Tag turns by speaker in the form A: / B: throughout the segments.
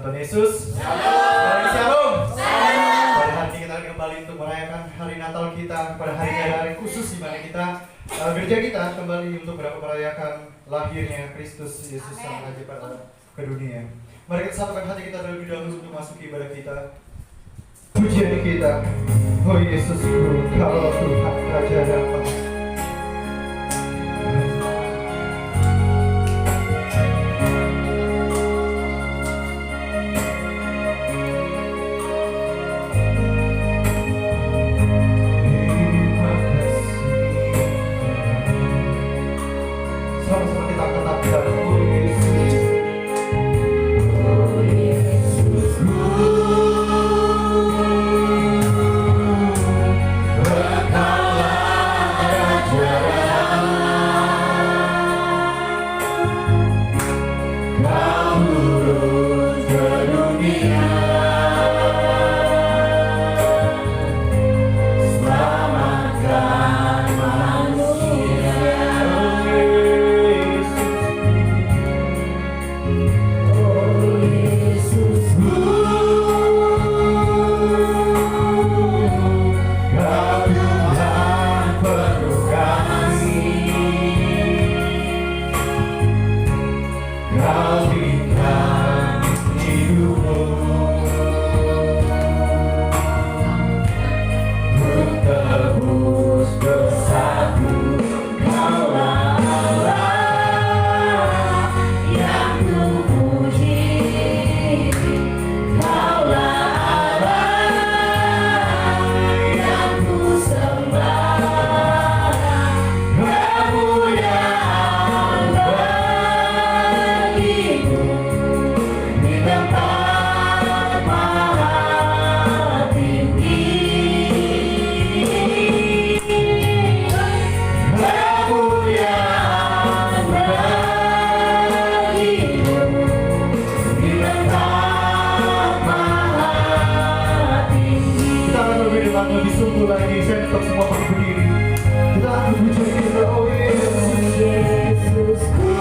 A: Tuhan Yesus.
B: Shalom.
A: Shalom.
B: Shalom.
A: Pada hari ini kita akan kembali untuk merayakan hari Natal kita. Pada hari ini ada hari khusus di mana kita gereja kita kembali untuk merayakan lahirnya Kristus Yesus Sang Raja ke dunia. Mari kita satukan hati kita terlebih dahulu untuk masuk ibadah kita. Pujian kita, oh Yesusku, kalau Tuhan Raja datang. Sama-sama kita katakan, oh Yesus. Lebih sungguh lagi, saya tetap semua pakai berdiri. Kita akan puji kita, oh Yesus, Yesusku.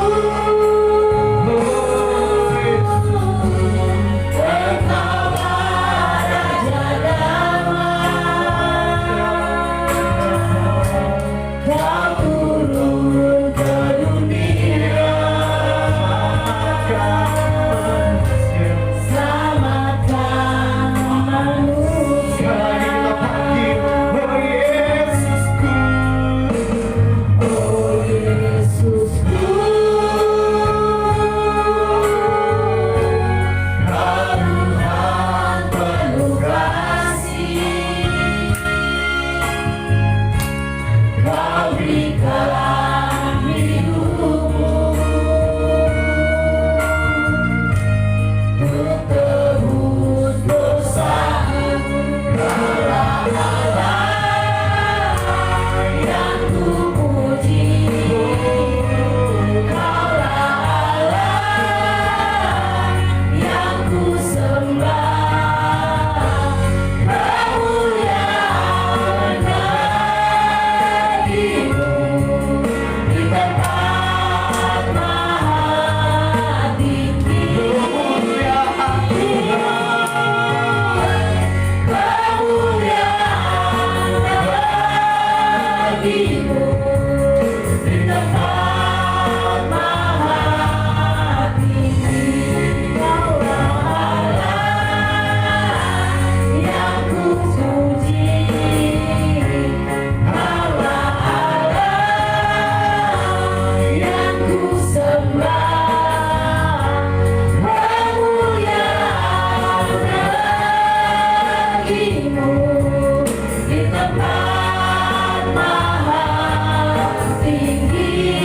C: Di tempat maha tinggi.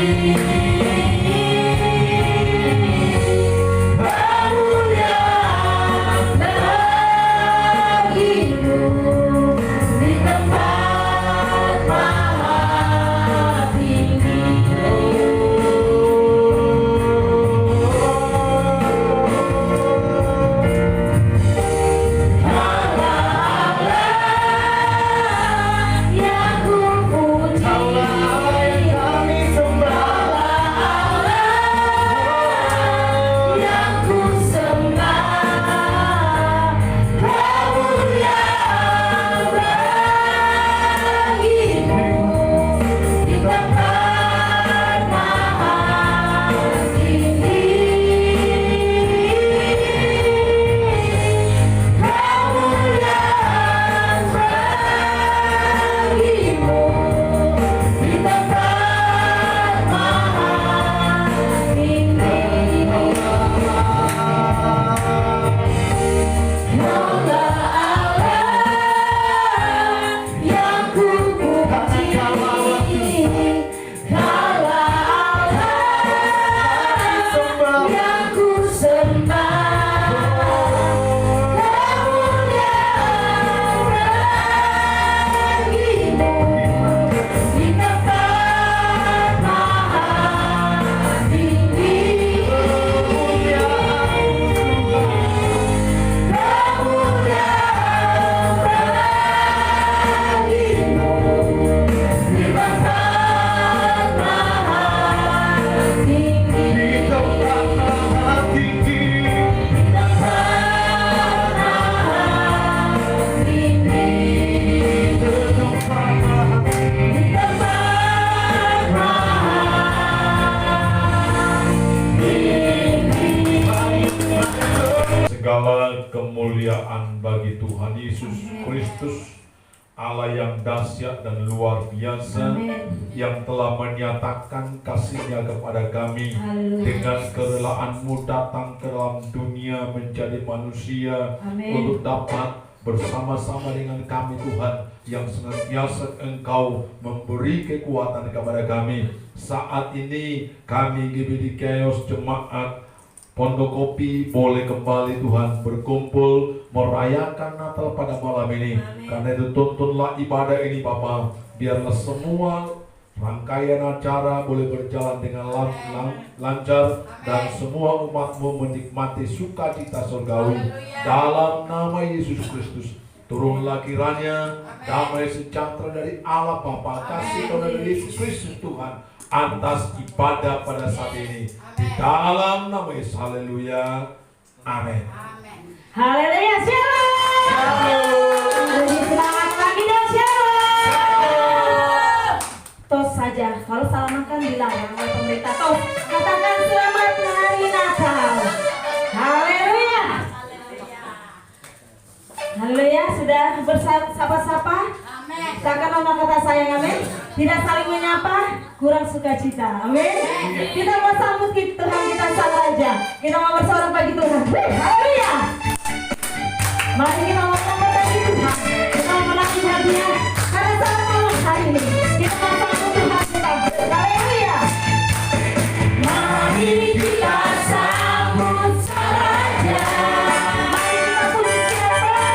B: Tuhan Yesus Kristus, Allah yang dahsyat dan luar biasa, yang telah menyatakan kasih-Nya kepada kami. Dengan kerelaan-Mu datang ke dalam dunia menjadi manusia untuk dapat bersama-sama dengan kami Tuhan, yang senantiasa Engkau memberi kekuatan kepada kami. Saat ini kami GBD Chaos Jemaat Pondok Kopi boleh kembali Tuhan berkumpul merayakan Natal pada malam ini. Karena itu tuntunlah ibadah ini Bapa, biarlah semua rangkaian acara boleh berjalan dengan lancar dan semua umat-Mu menikmati sukacita surgawi. Dalam nama Yesus Kristus, turunlah kiranya damai sejahtera dari Allah Bapa, kasih Tuhan dari Yesus Kristus Tuhan atas ibadah pada saat ini. Di dalam nama Yesus, haleluya, amin.
C: Haleluya, shalom. Lebih semangat lagi dong, shalom. Tos saja, kalau salaman kan dilarang oleh pemerintah. Tos, katakan selamat hari Natal. Haleluya. Haleluya, sudah bersapa-sapa. Katakan nama kata sayang, amin. Tidak saling menyapa, kurang sukacita, amin. Kita mau sambut Tuhan kita saja. Kita mau bersorak bagi Tuhan. Haleluya. Mari kita mau sambut bagi Tuhan. Kita mau menangis hadiah karena sangat malam hari ini. Kita mau sambut Tuhan kita. Haleluya. Mari kita sambut saja. Mari kita puji siapa?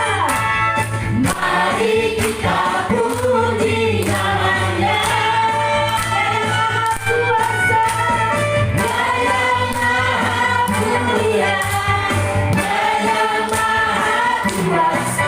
C: Mari kita puji namanya. Kuasa, Dia Maha Mulia, Dia Maha Kuasa.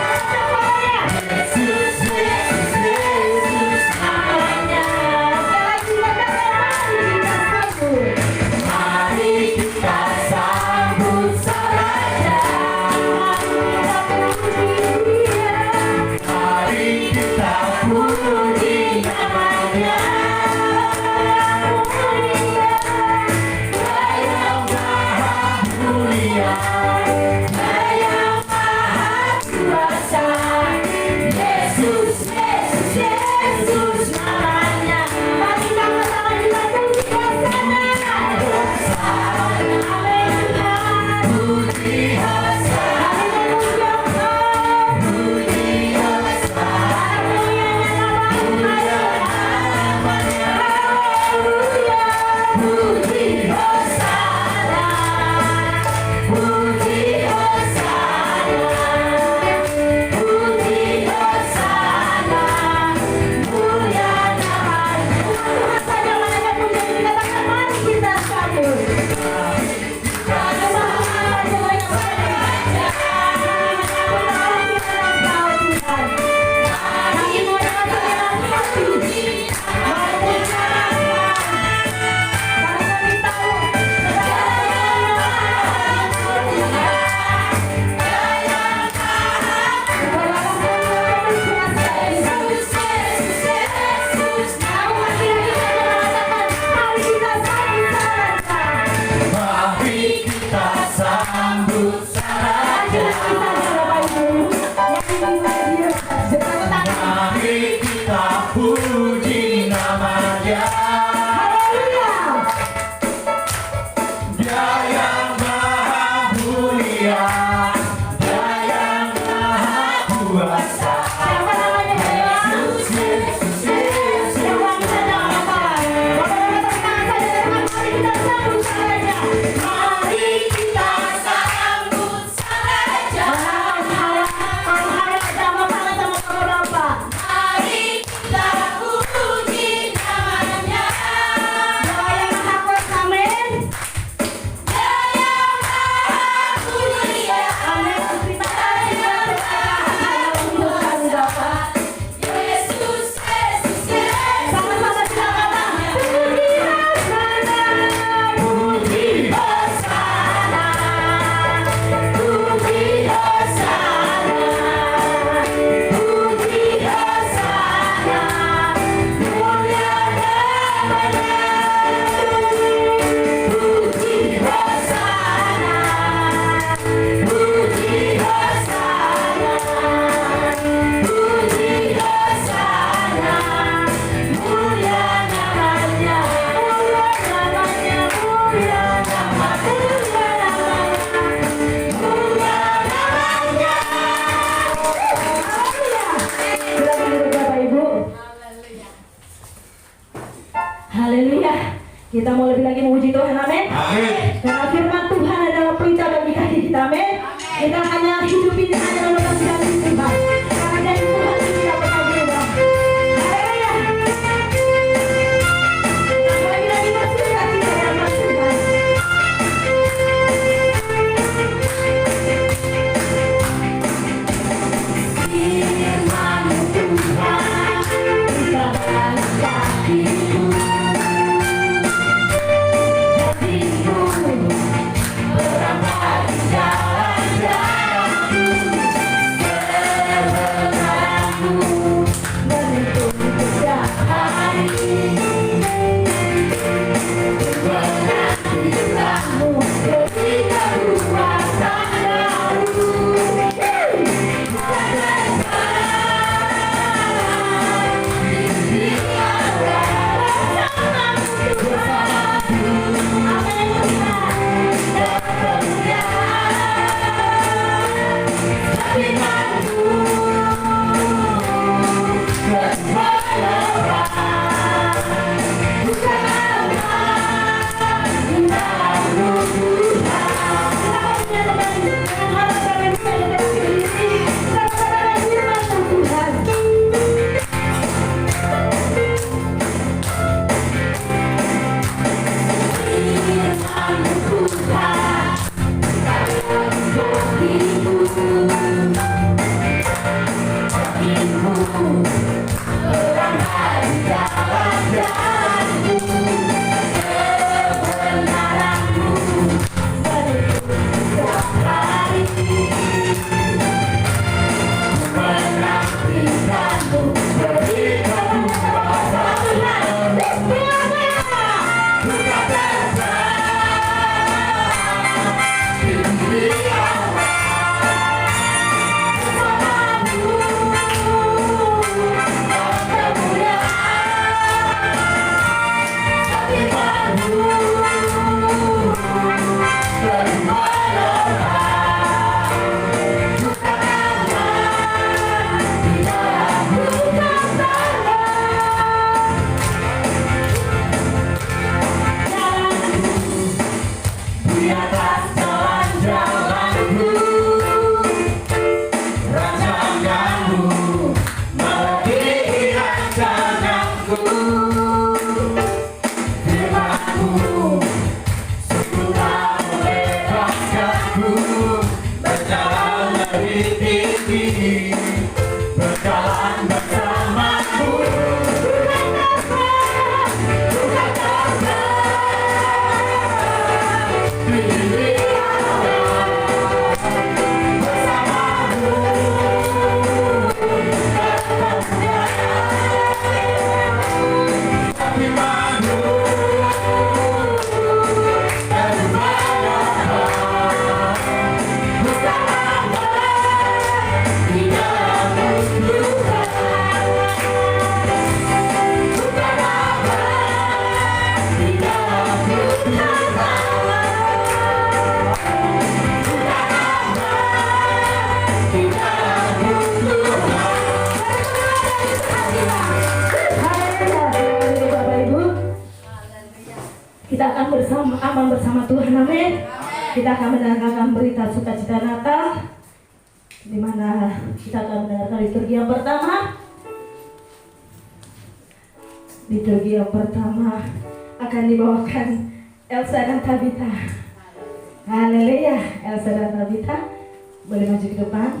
C: Haleluya. Kita mau lebih lagi memuji Tuhan, amin.
B: Amin.
C: Karena firman Tuhan adalah pelita bagi kaki kita, amin. Kita hanya hidup ini hanya dalam kasih Tuhan. Karena dari Tuhan kita pernah berubah. Haleluya. Lagi-lagi masuk hati dalam Tuhan. Firman Tuhan kita bagi kakiku. Kita akan aman bersama Tuhan, amin. Kita akan mendengarkan berita sukacita Natal, di mana kita akan mendengarkan liturgi yang pertama. Liturgi yang pertama akan dibawakan Elsa dan Tabita. Haleluya, Elsa dan Tabita boleh maju ke depan.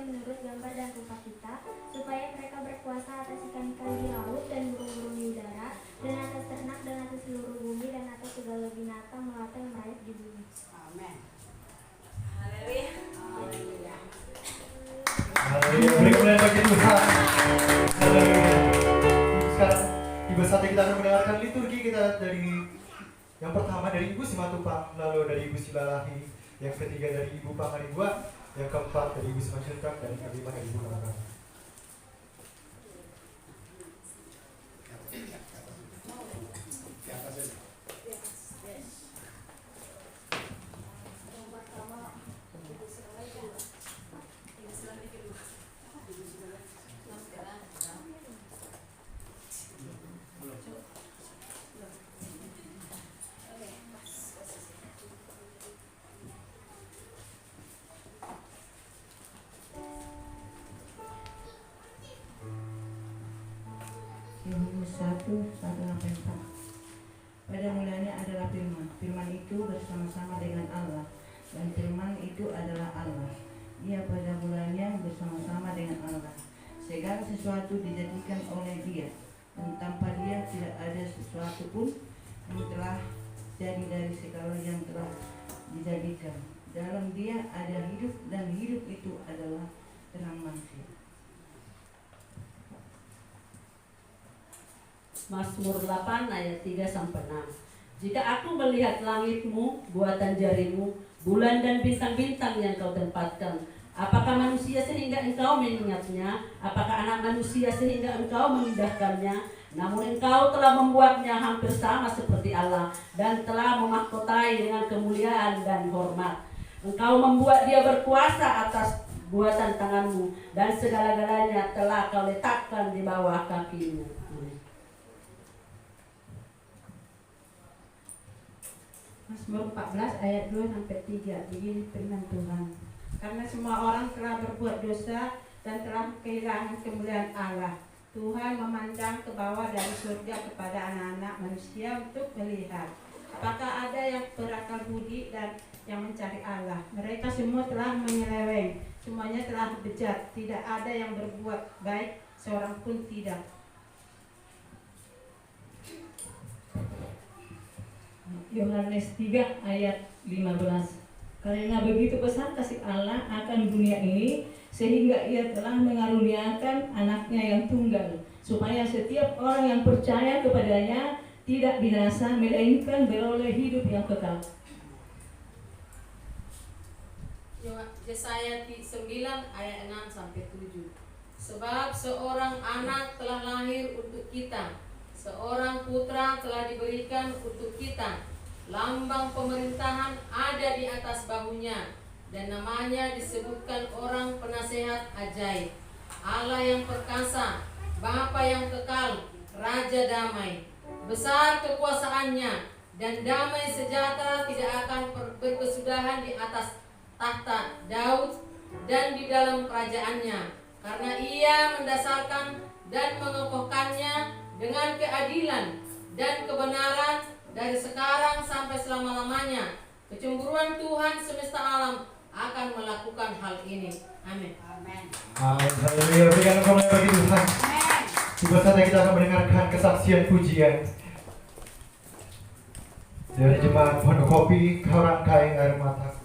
D: menurut gambar dan rupa kita, supaya mereka berkuasa atas ikan-ikan di laut dan burung-burung di udara, dan atas ternak dan atas seluruh bumi dan atas segala binatang melata yang merayap di bumi.
A: dari Ibu Simatupang, lalu dari Ibu Silalahi, yang ketiga dari Ibu Pangaribua, yang keempat dari Ibu Simanjuntak, dan yang kelima dari Ibu Karakang.
C: Yohanes 1:1-4. Pada mulanya adalah firman. Firman itu bersama-sama dengan Allah, dan firman itu adalah Allah. Ia pada mulanya bersama-sama dengan Allah. Segala sesuatu dijadikan oleh Dia, dan tanpa Dia tidak ada sesuatu pun yang telah jadi dari segala yang telah dijadikan. Dalam Dia ada hidup, dan hidup itu adalah terang manusia.
E: Mazmur 8 ayat 3-6. Jika aku melihat langitmu, buatan jarimu, bulan dan bintang-bintang yang kau tempatkan, apakah manusia sehingga engkau mengingatnya? Apakah anak manusia sehingga engkau mengindahkannya? Namun engkau telah membuatnya hampir sama seperti Allah, dan telah memahkotai dengan kemuliaan dan hormat. Engkau membuat dia berkuasa atas buatan tanganmu, dan segala-galanya telah kau letakkan di bawah kakimu.
C: Mazmur 14 ayat 2-3. Begini firman Tuhan. Karena semua orang telah berbuat dosa dan telah kehilangan kemuliaan Allah, Tuhan memandang ke bawah dari surga kepada anak-anak manusia untuk melihat apakah ada yang berakal budi dan yang mencari Allah. Mereka semua telah menyeleweng, semuanya telah bejat, tidak ada yang berbuat baik, seorang pun tidak. Yohanes 3 ayat 15. Karena begitu besar kasih Allah akan dunia ini, sehingga Ia telah mengaruniakan anaknya yang tunggal, supaya setiap orang yang percaya kepadanya tidak binasa, melainkan beroleh hidup yang kekal.
E: Yesaya 9 ayat 6-7. Sebab seorang anak telah lahir untuk kita, seorang putra telah diberikan untuk kita. Lambang pemerintahan ada di atas bahunya, dan namanya disebutkan Orang Penasehat Ajaib, Allah yang perkasa, Bapa yang kekal, Raja damai. Besar kekuasaannya, dan damai sejahtera tidak akan berkesudahan di atas tahta Daud dan di dalam kerajaannya, karena Ia mendasarkan dan mengokohkannya dengan keadilan dan kebenaran dari sekarang sampai selama-lamanya. Kecemburuan Tuhan semesta alam akan melakukan hal ini. Amin.
A: Amin. Haleluya. Berikan kemuliaan bagi Tuhan. Tiba saatnya kita akan mendengarkan kesaksian pujian dari jemaat Pondok Kopi Karang Kaeng Air Mataku.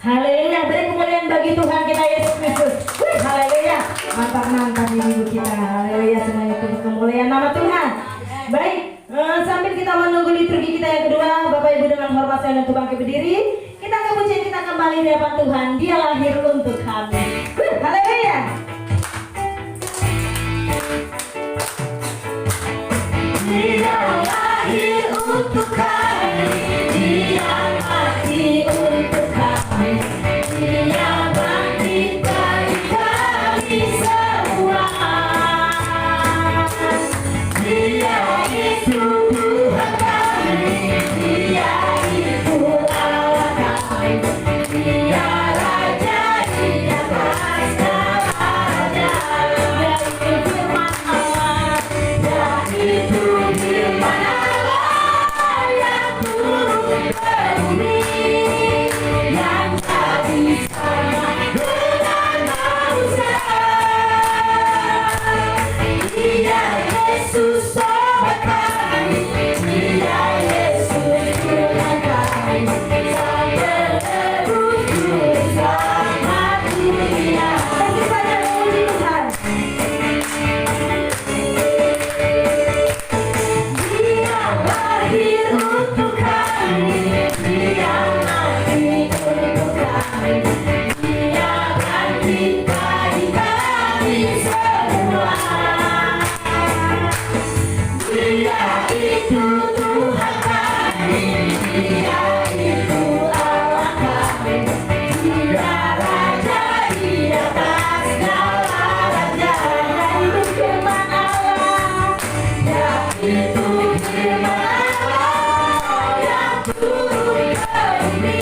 C: Haleluya, beri kemuliaan bagi Tuhan kita Yesus Kristus. Haleluya, mantap ibu kita. Haleluya, semuanya untuk kemuliaan nama Tuhan. Baik, sambil kita menunggu liturgi kita yang kedua, Bapak Ibu dengan hormat saya untuk bangkit berdiri. Kita akan pujian kita kembali di hadapan Tuhan. Dia lahir untuk kami. Haleluya. Dia lahir untuk kami, Dia mati untuk kami, Dia bangkit bagi kami semua. Dia itu Tuhan kami, Dia itu Allah kami, Dia Raja di atas segala raja. Dia itu firman Allah, Dia itu firman Allah yang turun ke bumi, yang jadi sama dengan manusia. Dia Yesus sobat kami, Dia Yesus Tuhan kami, Sang penebus bersama dunia. Bagi pada memuji Tuhan. Dia lahir untuk kami, Dia mati untuk kami, Dia bangkit bagi kami semua. Dia itu Tuhan kami, Dia itu Allah kami, Dia Raja di atas segala raja. Dia itu firman Allah, Dia itu firman Allah yang turun ke bumi,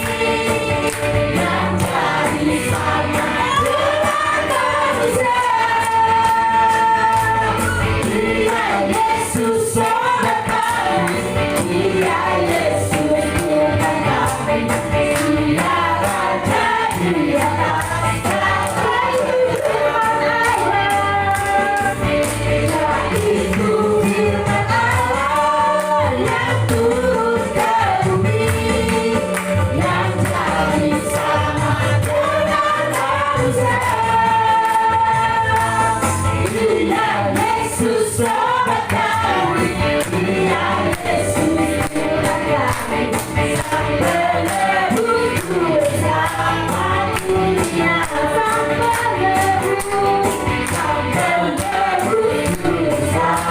C: yang jadi sama dengan manusia. Dia Yesus sobat kami, Dia Yesus Tuhan kami, Dia Raja di atas segala firman Allah. Dia itu firman Allah yang turun ke bumi, yang jadi sama dengan manusia. Dia Yesus sobat kami, Dia Yesus Tuhan kami, Sang penebus bersama dunia. Sang penebus bersama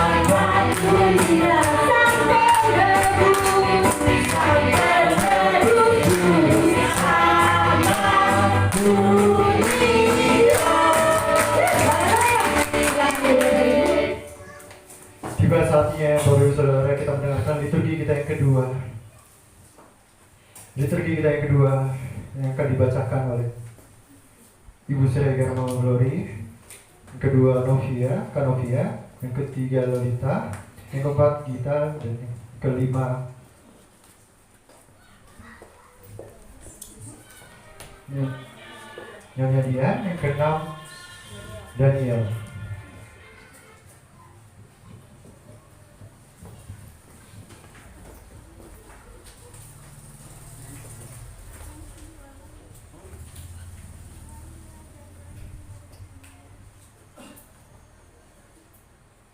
C: dunia. Sang penebus bersama dunia.
A: Tiba saatnya Bapak Ibu Saudara kita mendengarkan liturgi kita yang kedua. Liturgi kita yang kedua yang akan dibacakan oleh Ibu Siregar Mama Glory, yang kedua Novia, Kanovia, yang ketiga Lolita, yang keempat Gita, dan yang kelima Nyonya Dian, yang keenam Daniel.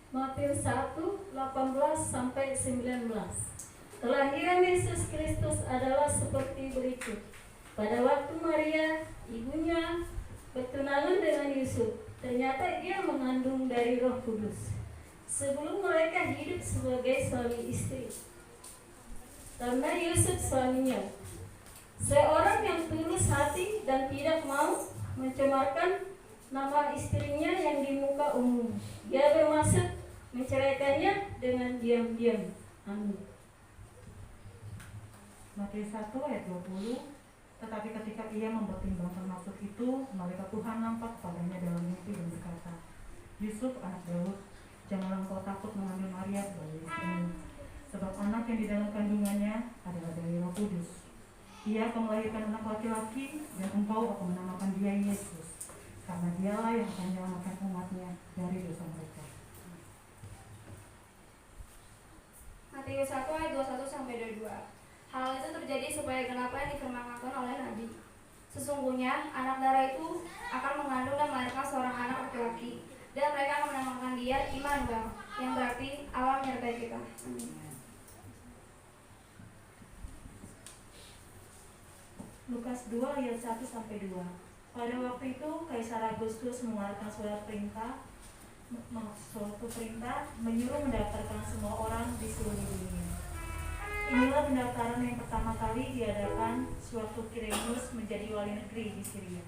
F: Matius 1, 18-19. Kelahiran Yesus Kristus adalah seperti berikut. Pada waktu Maria, ibunya, bertunangan dengan Yusuf, ternyata dia mengandung dari Roh Kudus. Sebelum mereka hidup sebagai suami istri, karena Yusuf suaminya, seorang yang tulus hati dan tidak mau mencemarkan nama istrinya yang di muka umum. Dia bermaksud menceraikannya dengan diam-diam. Amin.
G: Matius 1 ayat 20. Tetapi ketika ia mempertimbangkan maksud itu, malaikat Tuhan nampak padanya dalam mimpi dan berkata, Yusuf anak Daud, janganlah engkau takut mengambil Maria sebagai istrimu, sebab anak yang di dalam kandungannya adalah dari Roh Kudus. Ia akan melahirkan anak laki-laki, dan engkau akan menamakan dia Yesus, karena dialah yang akan menyelamatkan umatnya dari dosa mereka.
D: Matius 1 ayat 21-22. Hal itu terjadi supaya genap apa yang difirmankan oleh Nabi. Sesungguhnya anak darah itu akan mengandung dan melahirkan seorang anak laki-laki, dan mereka akan menamakan dia Immanuel, yang berarti Allah menyertai kita. Amin.
G: Lukas 2 ayat 1-2. Pada waktu itu Kaisar Agustus mengeluarkan suatu perintah menyuruh mendaftarkan semua orang di seluruh dunia. Inilah pendaftaran yang pertama kali diadakan sewaktu Quirinius menjadi wali negeri di Syria.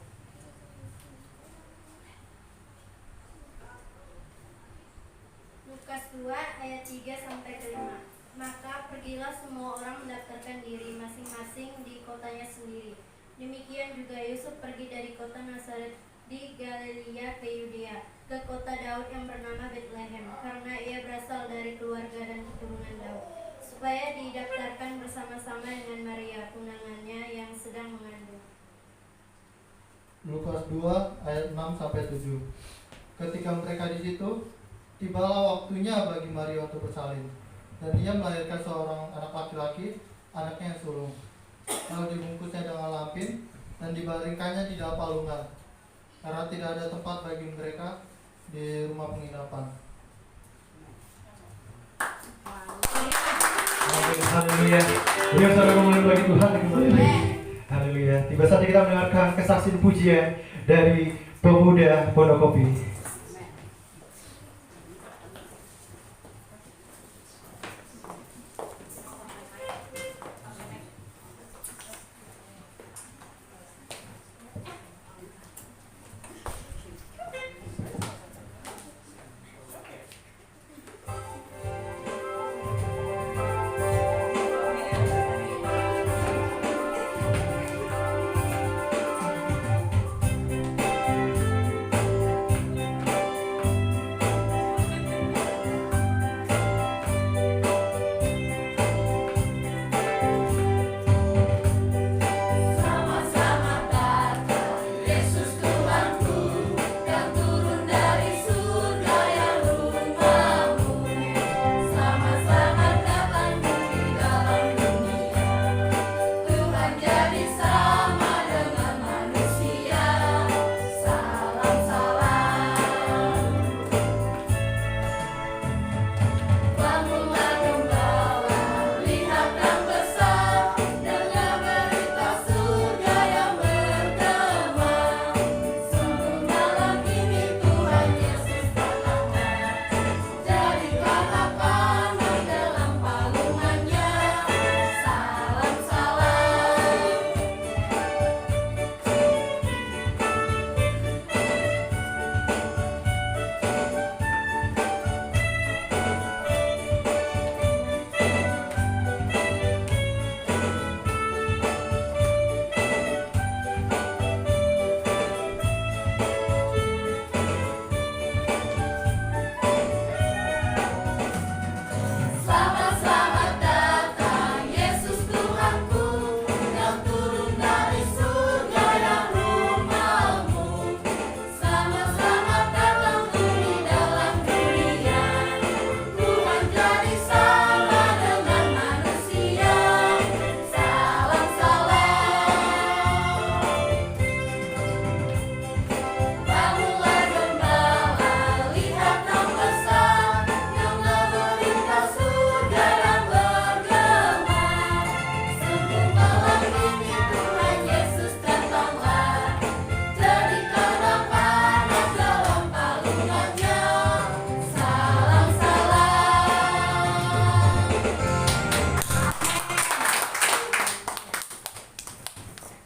D: Lukas 2 ayat 3-5. Maka pergilah semua orang mendaftarkan diri masing-masing di kotanya sendiri. Demikian juga Yusuf pergi dari kota Nazaret di Galilea ke Yudea, ke kota Daud yang bernama Bethlehem, karena ia berasal dari keluarga dan keturunan Daud, supaya didaftarkan bersama-sama dengan Maria, tunangannya yang sedang mengandung.
A: Lukas 2 ayat 6-7. Ketika mereka di situ, tibalah waktunya bagi Maria untuk bersalin, dan ia melahirkan seorang anak laki-laki, anaknya yang sulung. Lalu dibungkusnya dengan lampin dan dibaringkannya di dalam palungan, karena tidak ada tempat bagi mereka di rumah penginapan. Haleluya. Beliau saudara memuliakan bagi Tuhan kembali lagi. Haleluya. Tiba saatnya kita mendengarkan kesaksian pujian dari pemuda Pondokopi.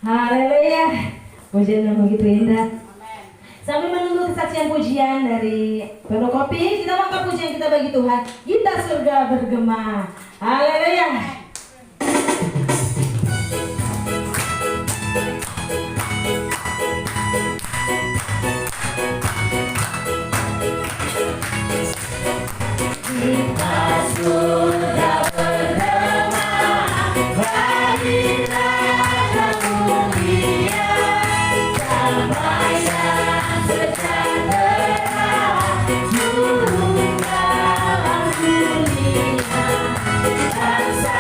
C: Haleluya. Pujian yang begitu indah. Sambil menunggu kesaksian pujian dari Pondokopi, kita angkat pujian kita bagi Tuhan. Kita surga bergema. Haleluya. Kita surga bergema, bagi mulia, damai dan sejahtera turun dalam dunia, bangsa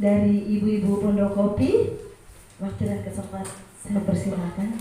C: dari ibu-ibu Pondok Kopi. Waktu dan kesempatan saya persilakan.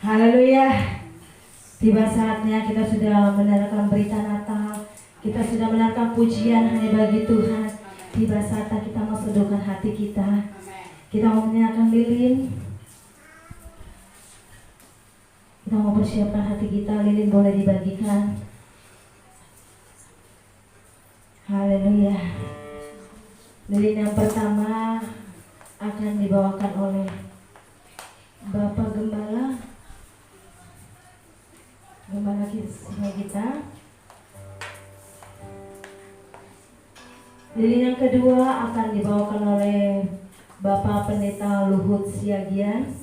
C: Haleluya. Tiba saatnya kita sudah mendengarkan berita Natal. Kita sudah mendengarkan pujian hanya bagi Tuhan. Tiba saatnya kita mau seduhkan hati kita. Kita mau menyenangkan lilin. Kita mau persiapkan hati kita. Lilin boleh dibagikan. Haleluya. Lilin yang pertama akan dibawakan oleh Bapak Gembala kita. Lilin yang kedua akan dibawakan oleh Bapak Pendeta Luhut Siagian.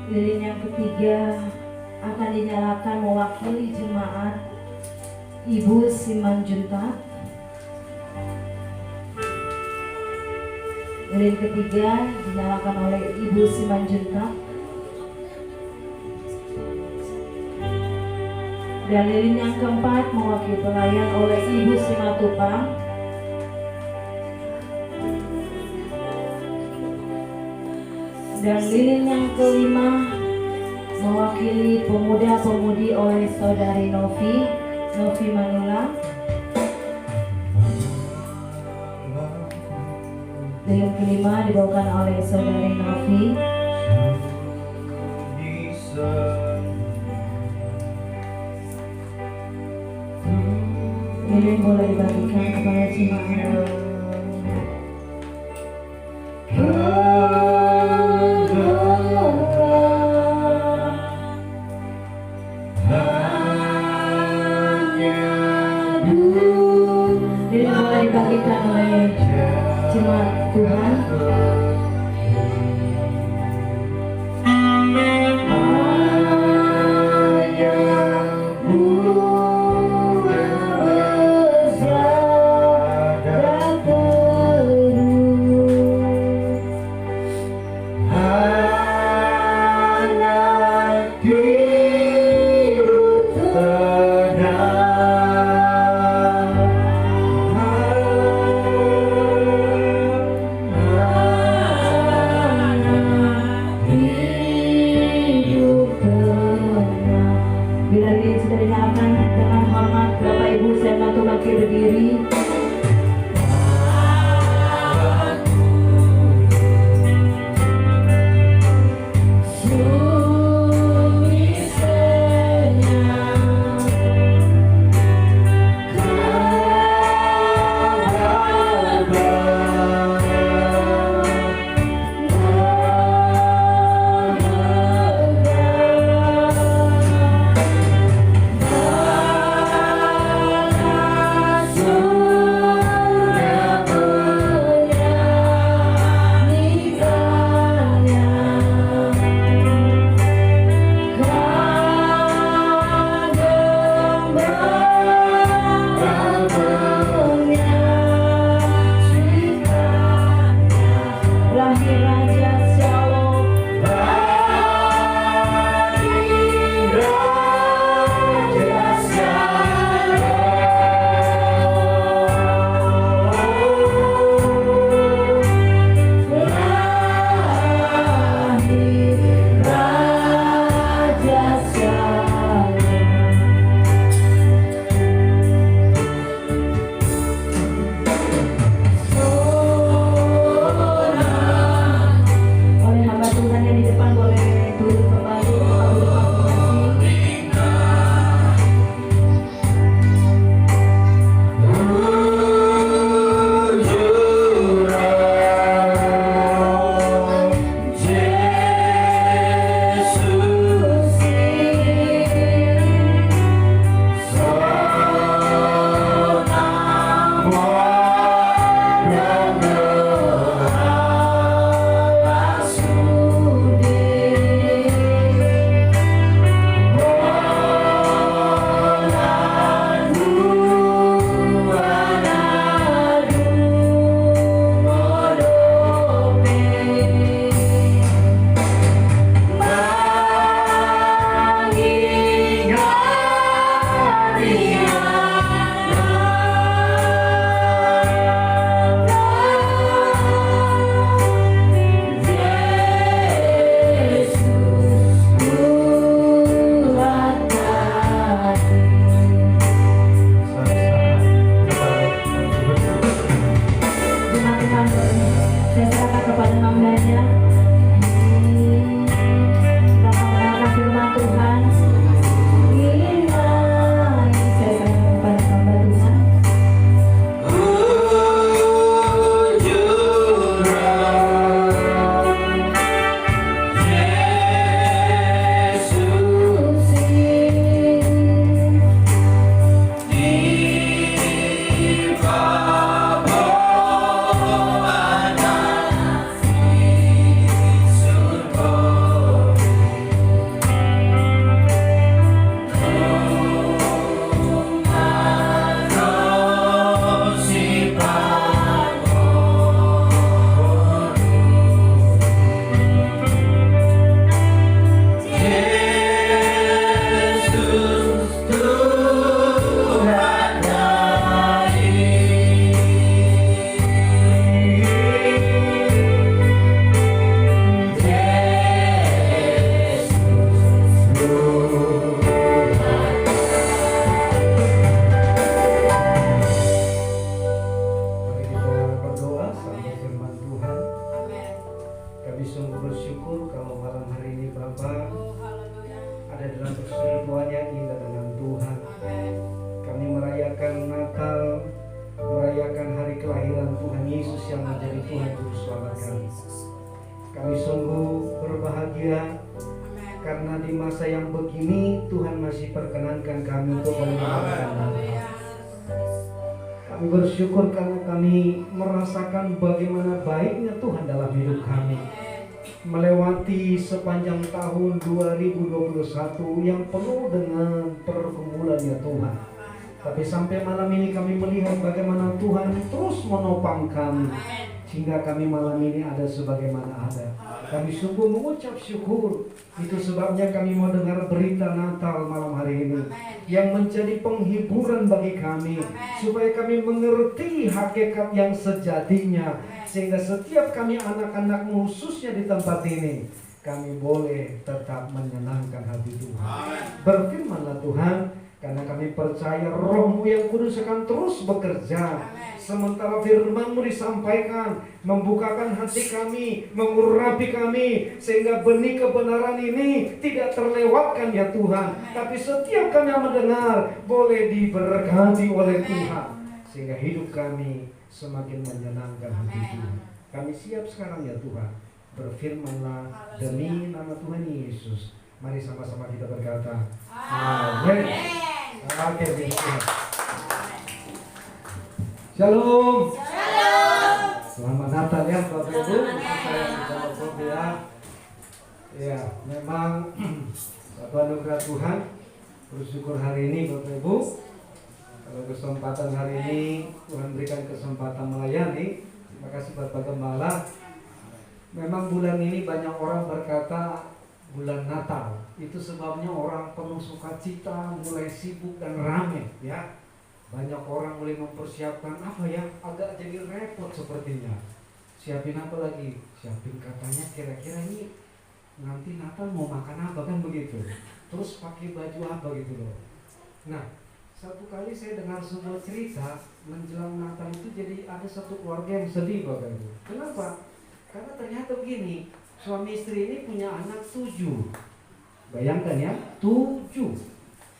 C: Lilin yang ketiga akan dinyalakan mewakili jemaat Ibu Simanjuntak. Lilin ketiga dinyalakan oleh Ibu Simanjuntak. Dan lilin yang keempat mewakili pelayan oleh Ibu Simatupang. Dan lilin yang kelima mewakili pemuda-pemudi oleh saudari Novi Manula. Lilin kelima dibawakan oleh saudari Novi. Lilin boleh dibagikan kepada jemaat. Dibagikan oleh jemaat Tuhan. Bila ini sudah dinyalakan, dengan hormat Bapak Ibu saya bantu bangkit berdiri.
H: Bapa,
E: Oh, haleluya.
H: ada dalam persekutuan yang indah dengan Tuhan.
E: Amin.
H: Kami merayakan Natal, merayakan hari kelahiran Tuhan Yesus yang menjadi Tuhan Juru Selamat kami. Kami sungguh berbahagia
E: Amin.
H: karena di masa yang begini Tuhan masih perkenankan kami untuk merayakan Natal. Kami bersyukur karena kami merasakan bagaimana baiknya Tuhan dalam hidup kami. Melewati sepanjang tahun 2021 yang penuh dengan pergumulan ya Tuhan. Tapi sampai malam ini kami melihat bagaimana Tuhan terus menopang kami, sehingga kami malam ini ada sebagaimana ada. Kami sungguh mengucap syukur. Itu sebabnya kami mau dengar berita Natal malam hari ini yang menjadi penghiburan bagi kami, supaya kami mengerti hakikat yang sejatinya, sehingga setiap kami anak-anakmu khususnya di tempat ini, kami boleh tetap menyenangkan hati Tuhan. Berfirmanlah Tuhan, karena kami percaya Roh-Mu yang kudus akan terus bekerja. Sementara firman-Mu disampaikan, membukakan hati kami, mengurapi kami, sehingga benih kebenaran ini tidak terlewatkan ya Tuhan. Tapi setiap kami yang mendengar boleh diberkati oleh Tuhan, sehingga hidup kami semakin menyenangkan hati Tuhan. Kami siap sekarang ya Tuhan. Berfirmanlah demi nama Tuhan Yesus. Mari sama-sama kita berkata, amin. Oke, Tuhan. Shalom. Selamat Natal ya Bapak Ibu. Saya Bapak ya. Ya, memang satu anugerah Tuhan. Bersyukur hari ini Bapak Ibu. Kalau kesempatan hari ini Tuhan berikan kesempatan melayani. Terima kasih Bapak Gembala. Memang bulan ini banyak orang berkata bulan Natal. Itu sebabnya orang penuh sukacita, mulai sibuk dan ramai ya. Banyak orang mulai mempersiapkan apa ya, agak jadi repot sepertinya. Siapin apa lagi? Siapin katanya kira-kira ini nanti Natal mau makan apa kan begitu. Terus pakai baju apa gitu loh. Nah, satu kali saya dengar sebuah cerita menjelang Natal itu jadi ada satu keluarga yang sedih Bapak Ibu. Kenapa? Karena ternyata begini, suami istri ini punya anak 7. Bayangkan ya, 7.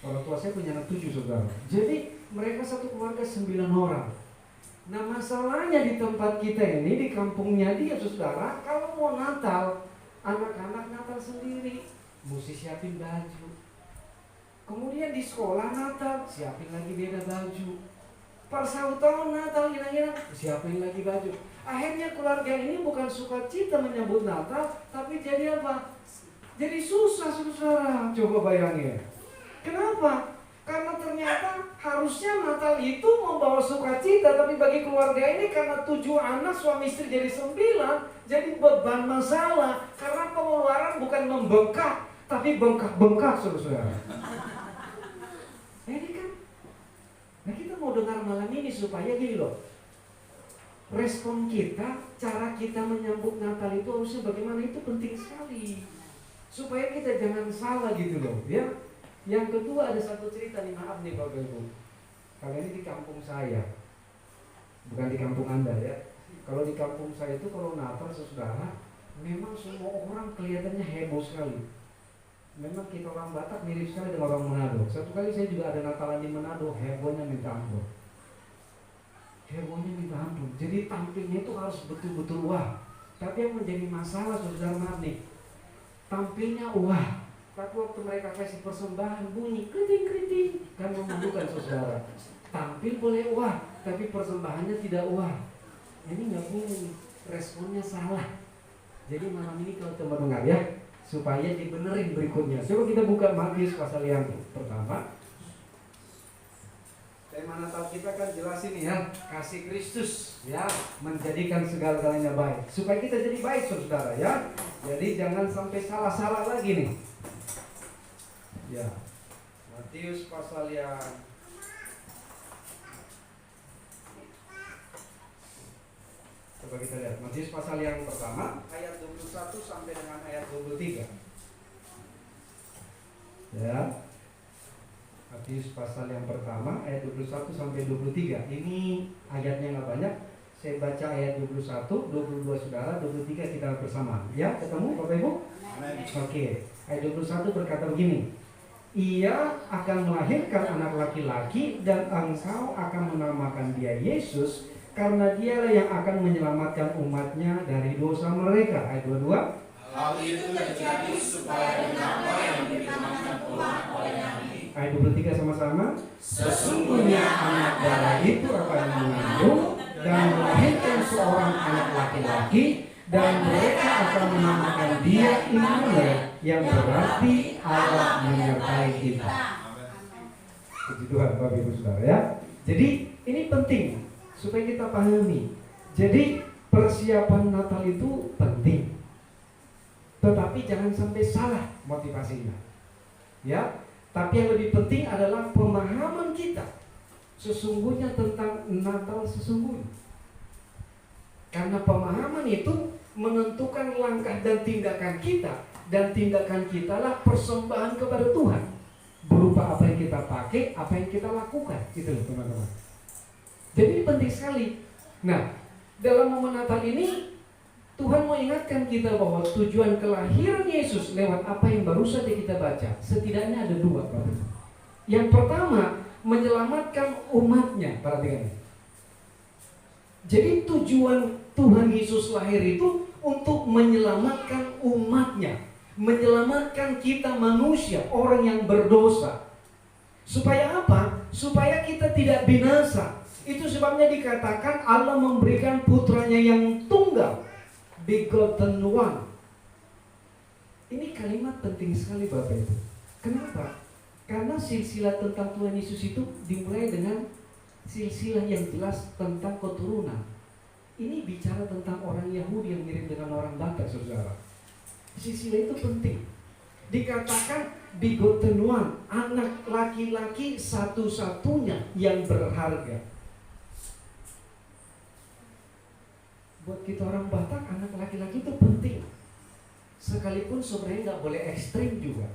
H: Orang tua saya punya anak 7 saudara. Jadi mereka satu keluarga 9 orang. Nah masalahnya di tempat kita ini, di kampungnya dia saudara, kalau mau Natal, anak-anak Natal sendiri, mesti siapin baju. Kemudian di sekolah Natal, siapin lagi beda baju. Pas tahun Natal kira-kira, siapin lagi baju. Akhirnya keluarga ini bukan sukacita menyambut Natal, tapi jadi apa? Jadi susah saudara, coba bayangin. Kenapa? Karena ternyata harusnya Natal itu membawa sukacita, tapi bagi keluarga ini karena 7 anak, suami istri jadi 9, jadi beban masalah. Karena pengeluaran bukan membengkak, tapi bengkak-bengkak saudara. Ini kan, nah kita mau dengar malam ini supaya gini loh. Respon kita, cara kita menyambut Natal itu harusnya bagaimana, itu penting sekali. Supaya kita jangan salah gitu loh ya. Yang kedua ada satu cerita nih, maaf nih Bapak Ibu. Kali ini di kampung saya, bukan di kampung Anda ya. Kalau di kampung saya itu kalau Natal saudara, memang semua orang kelihatannya heboh sekali. Memang kita orang Batak mirip sekali dengan orang Manado. Satu kali saya juga ada Natalan di Manado, hebohnya minta ampun. Hebohnya minta ampun. Jadi tampilnya itu harus betul-betul wah. Tapi yang menjadi masalah saudara, maaf nih, tampilnya wah. Tapi waktu mereka kasih persembahan bunyi keriting-keriting, kan memalukan saudara. Tampil boleh wah, tapi persembahannya tidak wah. Ini nggak boleh, responnya salah. Jadi malam ini kalau teman dengar ya, supaya dibenerin berikutnya. Coba kita buka Matius pasal yang pertama. Tema Natal kita kan jelas ini ya, kasih Kristus ya, menjadikan segala-galanya baik. Supaya kita jadi baik saudara ya. Jadi jangan sampai salah-salah lagi nih. Ya, Matius pasal yang coba kita lihat Matius pasal yang pertama ayat 21 sampai dengan ayat 23. Ya, Matius pasal yang pertama ayat 21 sampai 23. Ini ayatnya nggak banyak. Saya baca ayat 21, 22 saudara, 23 kita bersama. Ya, ketemu Bapak Ibu? Oke, ayat 21 berkata begini. Ia akan melahirkan anak laki-laki dan engkau akan menamakan dia Yesus karena dialah yang akan menyelamatkan umatnya dari dosa mereka. Ayat 22.
I: Hal itu terjadi supaya dengan apa yang difirmankan Tuhan oleh Nabi.
H: Ayat 23 sama-sama. Sesungguhnya anak darah itu akan mengandung dan melahirkan seorang anak laki-laki dan mereka akan menamakan dia Immanuel yang berarti Allah menyertai kita. Puji Tuhan Bapak Ibu Saudara ya. Jadi ini penting supaya kita pahami. Jadi persiapan Natal itu penting. Tetapi jangan sampai salah motivasinya. Ya, tapi yang lebih penting adalah pemahaman kita sesungguhnya tentang Natal sesungguhnya. Karena pemahaman itu menentukan langkah dan tindakan kita, dan tindakan kita lah persembahan kepada Tuhan berupa apa yang kita pakai, apa yang kita lakukan, gitu loh teman-teman. Jadi ini penting sekali. Nah, dalam momen Natal ini Tuhan mau ingatkan kita bahwa tujuan kelahiran Yesus lewat apa yang baru saja kita baca, setidaknya ada dua, Bapak. Yang pertama, menyelamatkan umatnya. Perhatikan. Jadi tujuan Tuhan Yesus lahir itu untuk menyelamatkan umatnya, menyelamatkan kita manusia, orang yang berdosa. Supaya apa? Supaya kita tidak binasa. Itu sebabnya dikatakan Allah memberikan putranya yang tunggal, begotten one. Ini kalimat penting sekali Bapak Ibu. Kenapa? Karena silsilah tentang Tuhan Yesus itu dimulai dengan silsilah yang jelas tentang keturunan. Ini bicara tentang orang Yahudi yang mirip dengan orang Batak, saudara. Silsilah itu penting. Dikatakan begotten one, anak laki-laki satu-satunya yang berharga. Buat kita orang Batak, anak laki-laki itu penting. Sekalipun sebenarnya nggak boleh ekstrim juga.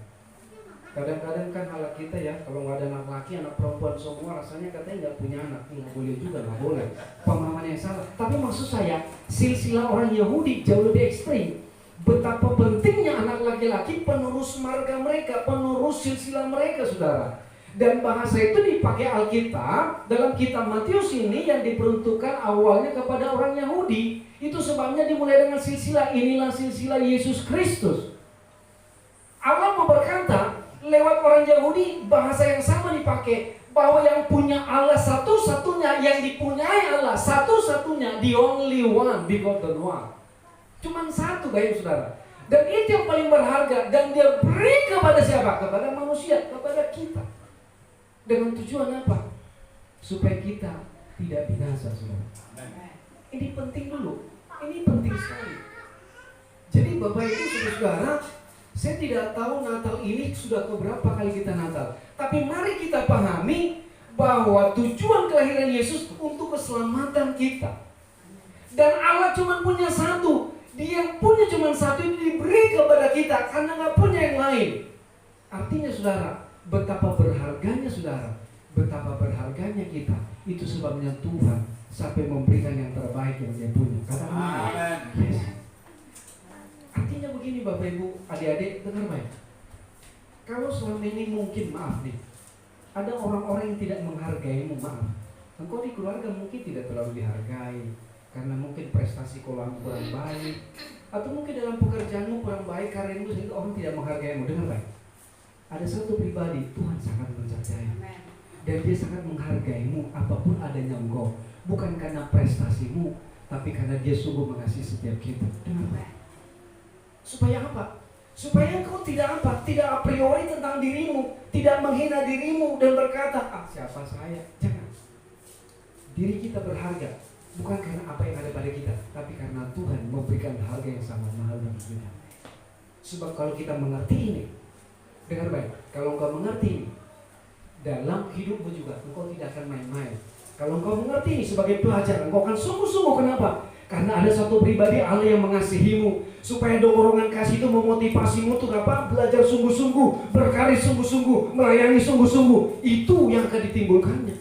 H: Kadang-kadang kan ala kita ya, kalau nggak ada anak laki, anak perempuan semua rasanya katanya nggak punya anak. Nggak boleh juga, nggak boleh. Pemahaman yang salah. Tapi maksud saya, silsilah orang Yahudi jauh lebih ekstrim. Betapa pentingnya anak laki-laki penerus marga mereka, penerus silsilah mereka, saudara. Dan bahasa itu dipakai Alkitab dalam kitab Matius ini yang diperuntukkan awalnya kepada orang Yahudi. Itu sebabnya dimulai dengan silsilah, inilah silsilah Yesus Kristus. Allah mau berkata lewat orang Yahudi, bahasa yang sama dipakai, bahwa yang punya Allah satu-satunya, yang dipunyai Allah satu-satunya, the only one, begotten one. Cuman satu, baik saudara. Dan itu yang paling berharga, dan dia beri kepada siapa? Kepada manusia, kepada kita. Dengan tujuan apa? Supaya kita tidak binasa, saudara. Ini penting dulu. Ini penting sekali. Jadi Bapak Ibu saudara, saya tidak tahu Natal ini sudah keberapa kali kita Natal. Tapi mari kita pahami bahwa tujuan kelahiran Yesus untuk keselamatan kita. Dan Allah cuma punya satu. Dia punya cuma satu, itu diberi kepada kita karena nggak punya yang lain. Artinya saudara, betapa berharganya saudara, betapa berharganya kita. Itu sebabnya Tuhan sampai memberikan yang terbaik yang Dia punya. Katakan yes. Artinya begini Bapak Ibu, adik-adik, dengar baik. Kalau selama ini mungkin, maaf nih, ada orang-orang yang tidak menghargaimu, maaf. Engkau di keluarga mungkin tidak terlalu dihargai karena mungkin prestasi kurang baik, atau mungkin dalam pekerjaanmu kurang baik, karirmu sehingga orang tidak menghargaimu. Dengar baik. Ada satu pribadi Tuhan sangat mencintai dan Dia sangat menghargaimu apapun adanya engkau, bukan karena prestasimu, tapi karena Dia sungguh mengasihi setiap kita. Dengar baik. Supaya apa? Supaya engkau tidak apa? Tidak a priori tentang dirimu, tidak menghina dirimu dan berkata, siapa saya? Jangan. Diri kita berharga, bukan karena apa yang ada pada kita, tapi karena Tuhan memberikan harga yang sangat mahal bagi kita. Sebab kalau kita mengerti ini, dengar baik, kalau engkau mengerti ini, dalam hidupmu juga engkau tidak akan main-main. Kalau engkau mengerti ini sebagai pelajar, engkau akan sungguh-sungguh. Kenapa? Karena ada satu pribadi Allah yang mengasihimu, supaya dorongan kasih itu memotivasimu untuk apa? Belajar sungguh-sungguh, berkarir sungguh-sungguh, melayani sungguh-sungguh. Itu yang akan ditimbulkannya.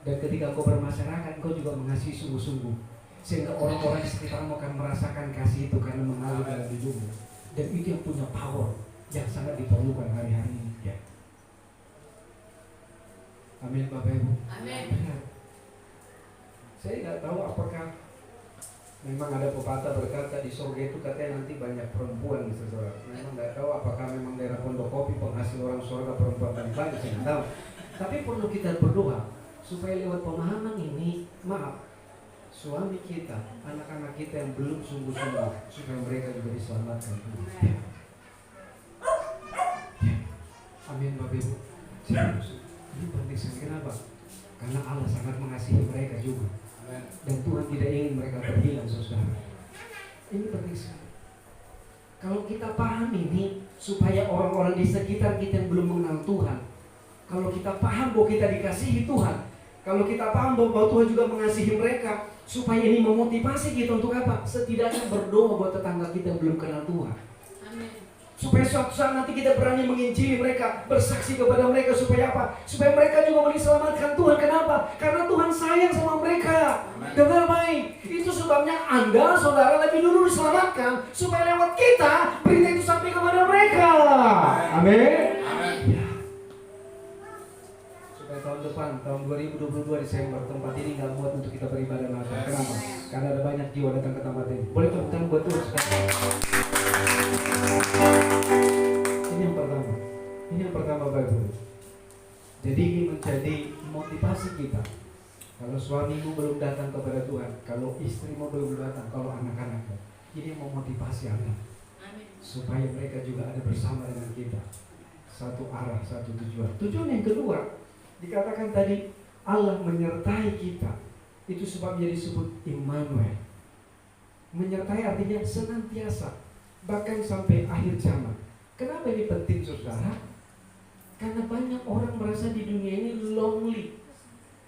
H: Dan ketika engkau bermasyarakat, engkau juga mengasihi sungguh-sungguh. sehingga orang-orang di sekitarmu akan merasakan kasih itu karena mengalir dalam hidupmu. Dan itu yang punya power yang sangat diperlukan hari-hari ini ya. Amin Bapak Ibu.
E: Amin.
H: Benar. Saya nggak tahu apakah memang ada pepatah berkata di surga itu katanya nanti banyak perempuan, saudara. Memang nggak tahu apakah memang daerah Pondokopi penghasil orang surga perempuan paling banyak, saya nggak tahu. Tapi perlu kita berdoa supaya lewat pemahaman ini, maaf, suami kita, anak-anak kita yang belum sungguh-sungguh, supaya mereka juga diselamatkan. Amin Bapak Ibu. Serius. Ini penting sekali. Kenapa? Karena Allah sangat mengasihi mereka juga. Dan Tuhan tidak ingin mereka terhilang, saudara. Ini penting sekali. Kalau kita paham ini, supaya orang-orang di sekitar kita yang belum mengenal Tuhan, kalau kita paham bahwa kita dikasihi Tuhan, kalau kita paham bahwa Tuhan juga mengasihi mereka, supaya ini memotivasi kita untuk apa? Setidaknya berdoa buat tetangga kita yang belum kenal Tuhan.
E: Amin.
H: Supaya suatu saat nanti kita berani menginjili mereka, bersaksi kepada mereka, supaya apa? Supaya mereka juga boleh diselamatkan Tuhan. Kenapa? Karena Tuhan sayang sama mereka. Dengar baik, itu sebabnya Anda, saudara, lebih dulu diselamatkan, supaya lewat kita berita itu sampai kepada mereka. Amin. Ya. Supaya tahun depan, tahun 2022 Desember, tempat ini nggak muat untuk kita beribadah Natal. Kenapa? Karena ada banyak jiwa datang ke tempat ini. Boleh tepuk tangan buat Tuhan sekali. Ini yang pertama Bapak. Jadi ini menjadi motivasi kita. Kalau suamimu belum datang kepada Tuhan, kalau istrimu belum datang, kalau anak-anakmu, ini memotivasi Anda supaya mereka juga ada bersama dengan kita. Satu arah, satu tujuan. Tujuan yang kedua, dikatakan tadi Allah menyertai kita. Itu sebabnya disebut Immanuel. Menyertai artinya senantiasa, bahkan sampai akhir zaman. Kenapa ini penting, saudara? Karena banyak orang merasa di dunia ini lonely,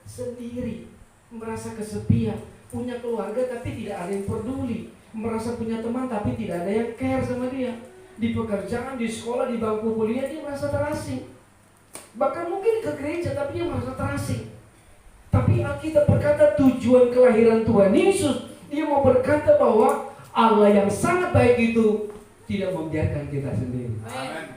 H: sendiri, merasa kesepian, punya keluarga tapi tidak ada yang peduli, merasa punya teman tapi tidak ada yang care sama dia. Di pekerjaan, di sekolah, di bangku kuliah dia merasa terasing. Bahkan mungkin ke gereja tapi dia merasa terasing. Tapi Alkitab berkata tujuan kelahiran Tuhan Yesus, dia mau berkata bahwa Allah yang sangat baik itu tidak membiarkan kita sendiri.
E: Amin.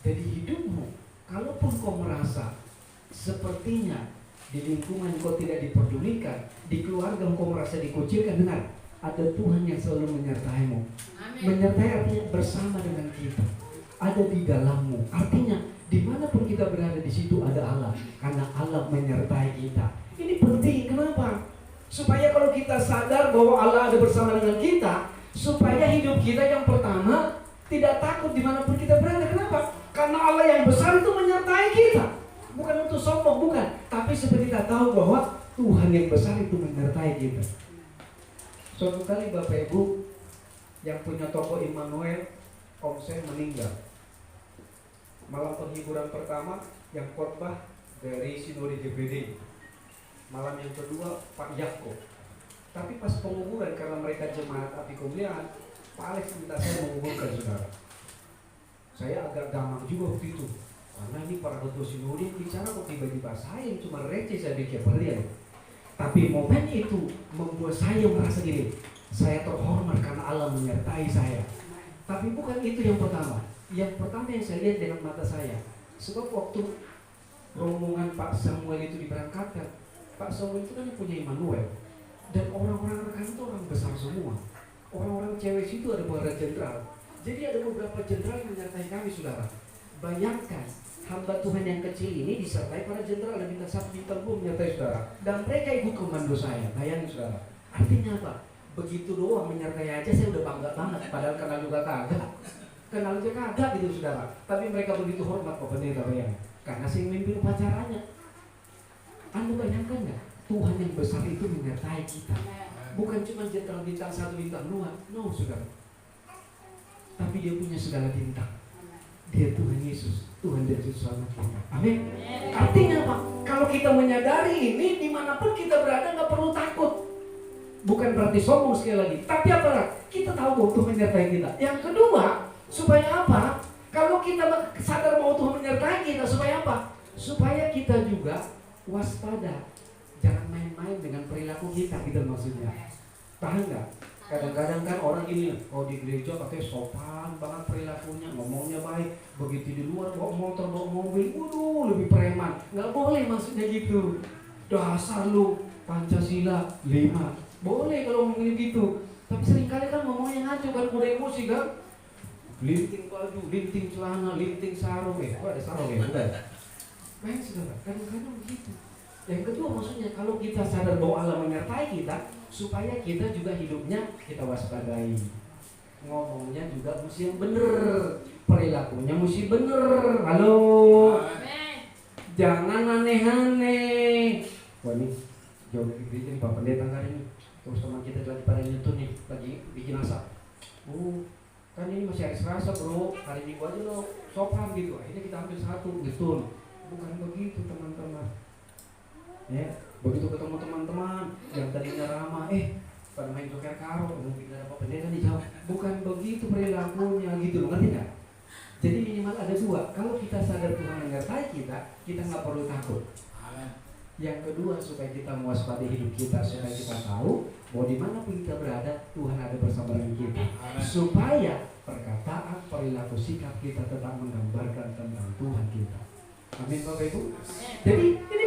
H: Jadi hidupmu, kalaupun kau merasa sepertinya di lingkungan kau tidak diperdulikan, di keluarga kau merasa dikucilkan, dengar, ada Tuhan yang selalu menyertaimu.
E: Amin.
H: Menyertai artinya bersama dengan kita, ada di dalammu. Artinya dimanapun kita berada di situ ada Allah, karena Allah menyertai kita. Ini penting, kenapa? Supaya kalau kita sadar bahwa Allah ada bersama dengan kita, supaya hidup kita yang pertama tidak takut dimanapun kita berada. Kenapa? Karena Allah yang besar itu menyertai kita. Bukan untuk sombong, bukan. Tapi seperti kita tahu bahwa Tuhan yang besar itu menyertai kita. Suatu kali Bapak Ibu yang punya toko Immanuel, Om Sen meninggal. Malam penghiburan pertama yang khotbah dari Sinode GBD. Malam yang kedua Pak Yako. Tapi pas penguburan karena mereka jemaat api kemuliaan, Pak Alex minta saya menguburkan, saudara. Saya agak gamang juga waktu itu, karena ini para ketua sinode bicara kok tiba-tiba saya yang cuma receh, saya pikir kalian. Tapi momen itu membuat saya merasa gini, saya terhormat karena Allah menyertai saya. Tapi bukan itu yang pertama. Yang pertama yang saya lihat dengan mata saya, sebab waktu rombongan Pak Samuel itu diberangkatkan, Pak Samuel itu kan punya Immanuel, dan orang-orang rekan itu orang besar semua. Orang-orang cewek situ ada beberapa jenderal. Jadi ada beberapa jenderal yang menyertai kami, saudara. Bayangkan, hamba Tuhan yang kecil ini disertai para jenderal dan bintang 1, bintang 2 menyertai saudara. Dan mereka ikut komando saya. Bayangin, saudara. Artinya apa? Begitu doang menyertai aja saya udah bangga banget. Padahal kenal juga kagak. Kenal juga kagak gitu, saudara. Tapi mereka begitu hormat kok pendeta, bayangin. Karena saya memimpin upacaranya. Anda bayangkan nggak? Tuhan yang besar itu menyertai kita. Bukan cuma jenderal bintang 1, bintang 2. No, saudara. Tapi dia punya segala bintang. Dia Tuhan Yesus, Tuhan dan Juru Selamat kita. Amin. Artinya apa? Kalau kita menyadari ini, dimanapun kita berada nggak perlu takut. Bukan berarti sombong sekali lagi. Tapi apa? Kita tahu bahwa Tuhan menyertai kita. Yang kedua, supaya apa? Kalau kita sadar bahwa Tuhan menyertai kita, supaya apa? Supaya kita juga waspada. Jangan main-main dengan perilaku kita gitu maksudnya. Paham nggak? Kadang-kadang kan orang ini, oh di gereja pakai sopan banget perilakunya, ngomongnya baik, begitu di luar bawa motor, bawa mobil, waduh lebih preman. Nggak boleh maksudnya gitu. Dasar lu Pancasila 5. Boleh kalau ngomongin gitu. Tapi seringkali kan ngomongnya ngaco kan, udah emosi kan. Linting baju, linting celana, linting sarung. Kok ada sarung ya? Bukan. Baik saudara, kadang-kadang begitu. Yang kedua maksudnya kalau kita sadar bahwa Allah menyertai kita, supaya kita juga hidupnya kita waspadai. Ngomongnya juga mesti yang bener, perilakunya mesti bener. Halo. Jangan aneh-aneh. Wah ini jauh lebih nih Pak Pendeta hari ini. Terus teman kita lagi pada nyetun nih, lagi bikin asap. Kan ini masih hari Selasa bro, hari Minggu aja lo sopan gitu. Akhirnya kita ambil satu nyetun. Bukan begitu teman-teman. Ya, begitu ketemu teman-teman yang tadinya ramah, pada main joker karo, mungkin ada Pak Pendeta dijawab. Bukan begitu perilakunya gitu, ngerti nggak? Jadi minimal ada dua. Kalau kita sadar Tuhan menyertai kita nggak perlu takut. Yang kedua supaya kita mewaspadai hidup kita, supaya kita tahu bahwa dimanapun kita berada Tuhan ada bersama dengan kita. Supaya perkataan, perilaku, sikap kita tetap menggambarkan tentang Tuhan kita. Amin Bapak Ibu. Jadi ini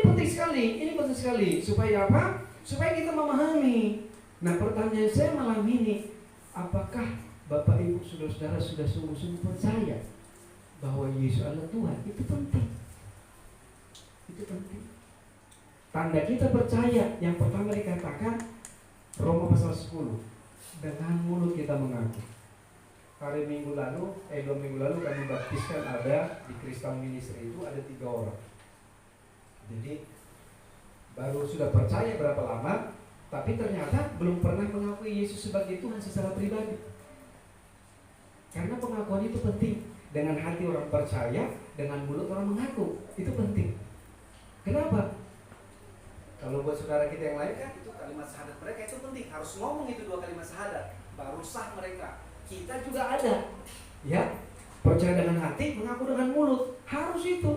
H: penting sekali, supaya apa? Supaya kita memahami. Nah pertanyaan saya malam ini, apakah Bapak Ibu saudara-saudara sudah sungguh-sungguh percaya bahwa Yesus adalah Tuhan? Itu penting. Tanda kita percaya yang pertama dikatakan Roma pasal 10, dengan mulut kita mengaku. Hari minggu lalu, 2 minggu lalu kami baptiskan ada di Kristen Ministry itu ada 3 orang. Jadi baru sudah percaya berapa lama, tapi ternyata belum pernah mengakui Yesus sebagai Tuhan secara pribadi. Karena pengakuan itu penting. Dengan hati orang percaya, dengan mulut orang mengaku, itu penting. Kenapa? Kalau buat saudara kita yang lain kan itu kalimat syahadat mereka itu penting, harus ngomong itu 2 kalimat syahadat, baru sah mereka. Kita juga ada, ya, percaya dengan hati, mengaku dengan mulut, harus itu.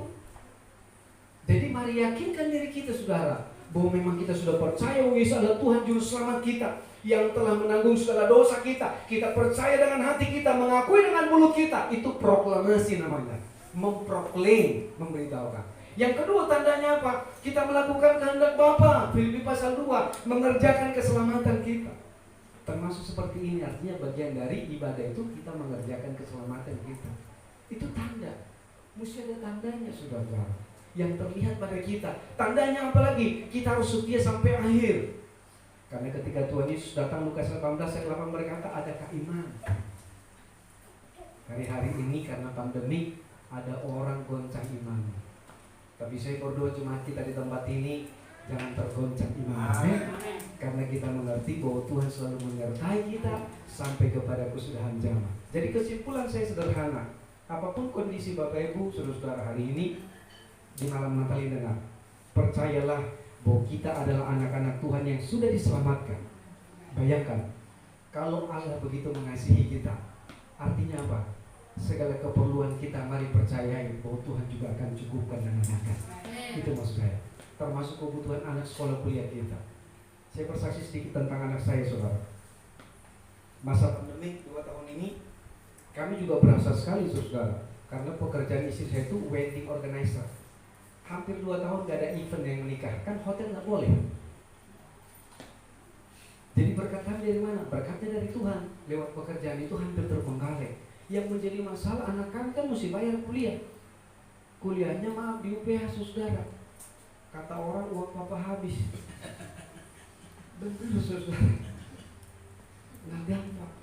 H: Jadi mari yakinkan diri kita saudara, bahwa memang kita sudah percaya bahwa Yesus adalah Tuhan Juru Selamat kita, yang telah menanggung segala dosa kita. Kita percaya dengan hati kita, mengakui dengan mulut kita, itu proklamasi namanya, memproklaim, memberitahukan. Yang kedua tandanya apa? Kita melakukan kehendak Bapa, Filipi pasal 2, mengerjakan keselamatan kita. Termasuk seperti ini, artinya bagian dari ibadah itu kita mengerjakan keselamatan kita. Itu tanda. Mesti ada tandanya saudara, yang terlihat pada kita. Tandanya apa lagi? Kita harus setia sampai akhir. Karena ketika Tuhan Yesus datang, Lukas 18 ayat 8 berkata, adakah iman? Hari-hari ini karena pandemi ada orang goncang iman. Tapi saya berdoa jemaat kita di tempat ini jangan tergoncang iman. Karena kita mengerti bahwa Tuhan selalu menyertai kita sampai kepada kesudahan zaman. Jadi kesimpulan saya sederhana. Apapun kondisi Bapak Ibu saudara-saudara hari ini di malam Natal ini, dengar, percayalah bahwa kita adalah anak-anak Tuhan yang sudah diselamatkan. Bayangkan kalau Allah begitu mengasihi kita, artinya apa? Segala keperluan kita mari percayai bahwa Tuhan juga akan cukupkan dan menangkan. Itu maksud saya. Termasuk kebutuhan anak sekolah kuliah kita. Saya bersaksi sedikit tentang anak saya saudara. Masa pandemi 2 tahun ini kami juga berasa sekali saudara, karena pekerjaan istri saya itu wedding organizer. Hampir 2 tahun gak ada event yang menikah. Kan hotel gak boleh. Jadi berkat kami dari mana? Berkatnya dari Tuhan. Lewat pekerjaan itu hampir terbengkalai. Yang menjadi masalah anak kami kan mesti bayar kuliah. Kuliahnya maaf di UPH saudara. Kata orang uang papa habis. Benar saudara. Nggak gampang.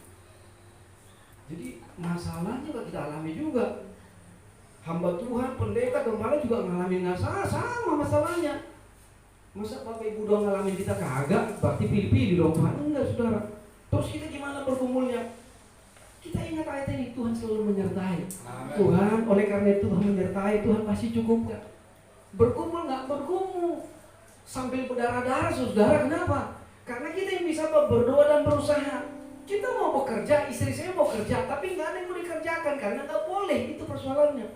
H: Jadi masalahnya juga kita alami juga. Hamba Tuhan, pendeta, gembala juga ngalamin sama masalahnya. Masa Bapak Ibu doang ngalamin kita kagak? Berarti pilih-pilih dong Tuhan. Enggak saudara. Terus kita gimana bergumulnya? Kita ingat ayat ini, Tuhan selalu menyertai. Amen. Tuhan, oleh karena itu Tuhan menyertai, Tuhan pasti cukupkan. Bergumul nggak bergumul sambil berdarah-darah saudara. Kenapa? Karena kita yang bisa berdoa dan berusaha. Kita mau bekerja, istri saya mau kerja, tapi nggak ada yang mau dikerjakan karena nggak boleh, itu persoalannya.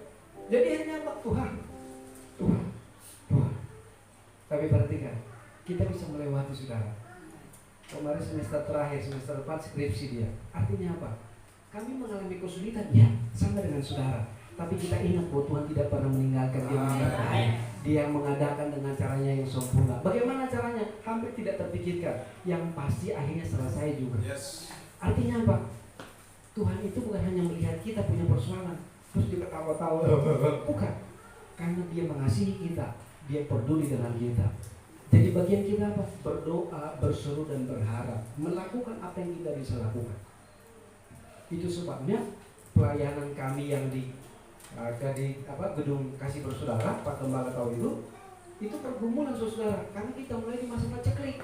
H: Jadi akhirnya apa? Tuhan. Tapi perhatikan, kita bisa melewati saudara. Kemarin semester terakhir, semester depan skripsi dia. Artinya apa? Kami mengalami kesulitan, ya, sama dengan saudara. Tapi kita ingat bahwa Tuhan tidak pernah meninggalkan dia menyertai. Dia yang mengadakan dengan caranya yang sempurna. Bagaimana caranya? Hampir tidak terpikirkan. Yang pasti akhirnya selesai juga. Artinya apa? Tuhan itu bukan hanya melihat kita punya persoalan terus dia ketawa-tawa. Bukan. Karena dia mengasihi kita. Dia peduli dengan kita. Jadi bagian kita apa? Berdoa, berseru dan berharap. Melakukan apa yang kita bisa lakukan. Itu sebabnya pelayanan kami yang di gedung Kasih Bersaudara, Pak Gembala tahu itu pergumulan saudara. Karena kita mulai di masa paceklik.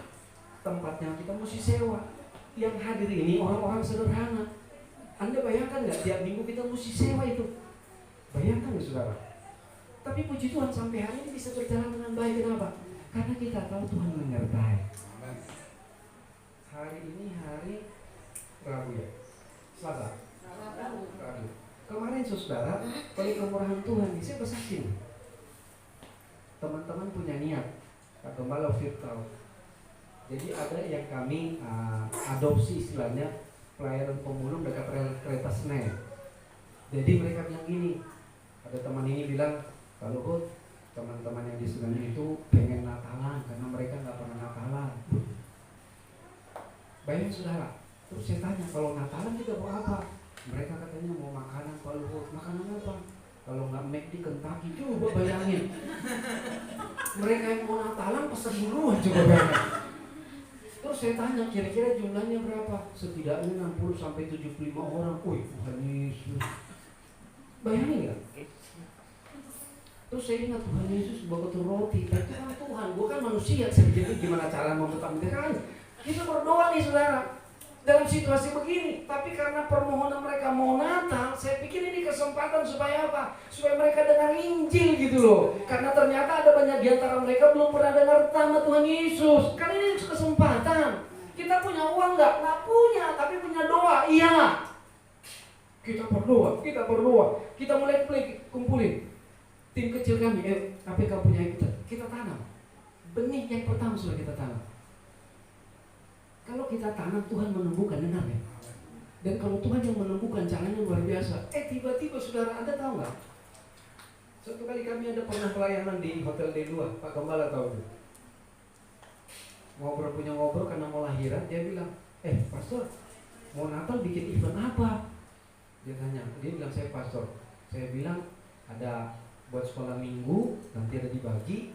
H: Tempatnya kita mesti sewa. Yang hadir ini orang-orang sederhana. Anda bayangkan nggak? Tiap minggu kita mesti sewa itu. Bayangkan nggak saudara? Tapi puji Tuhan sampai hari ini bisa berjalan dengan baik. Kenapa? Karena kita tahu Tuhan menyertai. Hari ini hari Rabu ya? Selasa? Rabu. Kemarin saudara, oleh kemurahan Tuhan, saya bersaksi. Teman-teman punya niat, Pak Gembala virtual. Jadi ada yang kami adopsi istilahnya pelayanan pemulung dekat rel kereta Senen. Jadi mereka bilang gini, ada teman ini bilang, kalau teman-teman yang di Senen itu pengen Natalan karena mereka nggak pernah Natalan. Bayangin saudara, terus saya tanya kalau Natalan kita mau apa? Mereka katanya mau makanan Pak Luhut. Makanan apa? Kalau nggak McD Kentucky, coba bayangin. Mereka yang mau Natalan pesan duluan, coba bayangin. Terus saya tanya kira-kira jumlahnya berapa? Setidaknya 60-75 orang. Wih, Tuhan Yesus. Bayangin nggak? Terus saya ingat Tuhan Yesus bawa ketua roti. Itu kan Tuhan, gue kan manusia. Jadi gimana cara mempertahankan? Kita berdoa nih saudara. Dalam situasi begini, tapi karena permohonan mereka mau Natal, saya pikir ini kesempatan supaya apa? Supaya mereka dengar Injil gitu loh. Karena ternyata ada banyak di antara mereka belum pernah dengar nama Tuhan Yesus. Karena ini kesempatan. Kita punya uang nggak? Nggak punya, tapi punya doa. Iya. Kita berdoa. Kita mulai kumpulin. Tim kecil kami, KPK punya kita tanam. Benih yang pertama sudah kita tanam. Kalau kita tanam, Tuhan menumbuhkan, dengar ya. Dan kalau Tuhan yang menumbuhkan, caranya luar biasa. Tiba-tiba saudara, Anda tahu nggak? Suatu kali kami ada pernah pelayanan di Hotel D2, Pak Gembala tahu tuh. Ngobrol karena mau lahiran, dia bilang, pastor, mau Natal bikin event apa? Dia bilang, saya pastor. Saya bilang, ada buat sekolah minggu, nanti ada dibagi,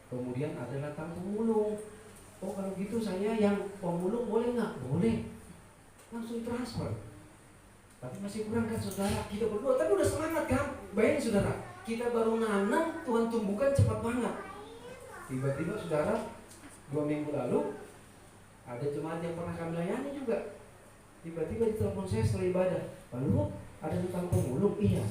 H: kemudian ada Natal pemulung. Oh kalau gitu saya yang pemulung boleh nggak? Boleh. Langsung transfer. Tapi masih kurang kan saudara? Kita berdua, tapi udah semangat kan? Bayangin saudara, kita baru nanam, Tuhan tumbuhkan cepat banget. Tiba-tiba saudara, 2 minggu lalu, ada jemaat yang pernah kami layani juga. Tiba-tiba ditelepon saya setelah ibadah. Lalu ada Natal pemulung? Iya.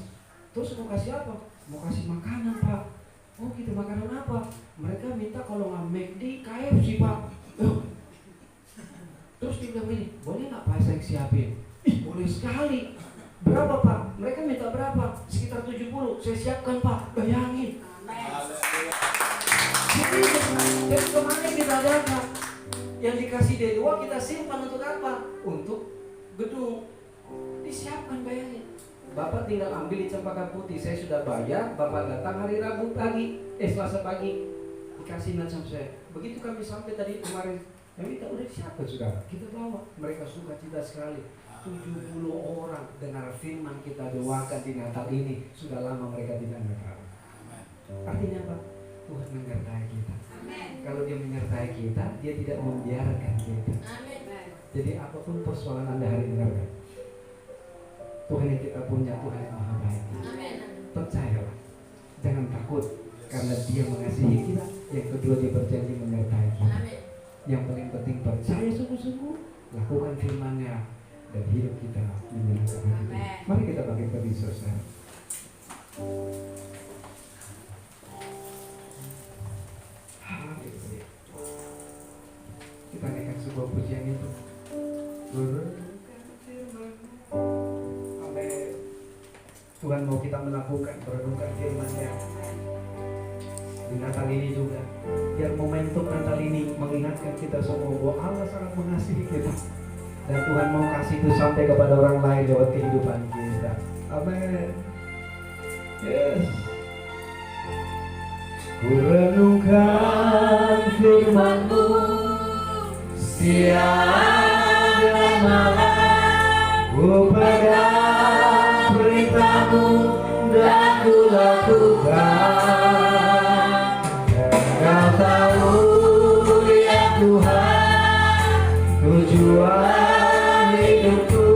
H: Terus mau kasih apa? Mau kasih makanan Pak. Oh gitu, makanan apa? Mereka minta kalau nggak McD, KFC Pak. Terus dia bilang ini, boleh nggak Pak saya siapin? Boleh sekali. Berapa Pak? Mereka minta berapa? Sekitar 70. Saya siapkan Pak. Bayangin. Jadi kemarin kita adakan yang dikasih D2 kita simpan untuk apa? Untuk gedung. Disiapkan, bayangin. Bapak tinggal ambil di Cempaka Putih, saya sudah bayar, Bapak datang hari Rabu pagi, Selasa pagi, dikasih sama saya. Begitu kami sampai tadi kemarin, kita udah siapa saudara? Kita bawa, mereka suka cita sekali. 70 orang dengar firman kita doakan di Natal ini, sudah lama mereka tidak dengar. Artinya apa? Tuhan menyertai kita. Kalau dia menyertai kita, dia tidak membiarkan kita. Jadi apapun persoalan Anda hari ini, Tuhan yang kita punya, Tuhan yang maha baik. Percayalah, jangan takut, karena dia mengasihi kita. Yang kedua, dia berjanji menyertai kita. Yang paling penting, percaya sungguh-sungguh, lakukan firman-Nya, dan hidup kita menyenangkan hati. Mari kita bagi bagi saudara. Kita naikkan sebuah pujian itu. Tuhan mau kita melakukan, merenungkan firman-Nya. Di di Natal ini juga. Biar momentum Natal ini mengingatkan kita semua bahwa Allah sangat mengasihi kita. Dan Tuhan mau kasih itu sampai kepada orang lain lewat kehidupan kita. Amin. Yes. Ku renungkan firman-Mu siang dan malam, ku pegang perintah-Mu dan ku lakukan. Engkau tahu ya Tuhan, tujuan hidupku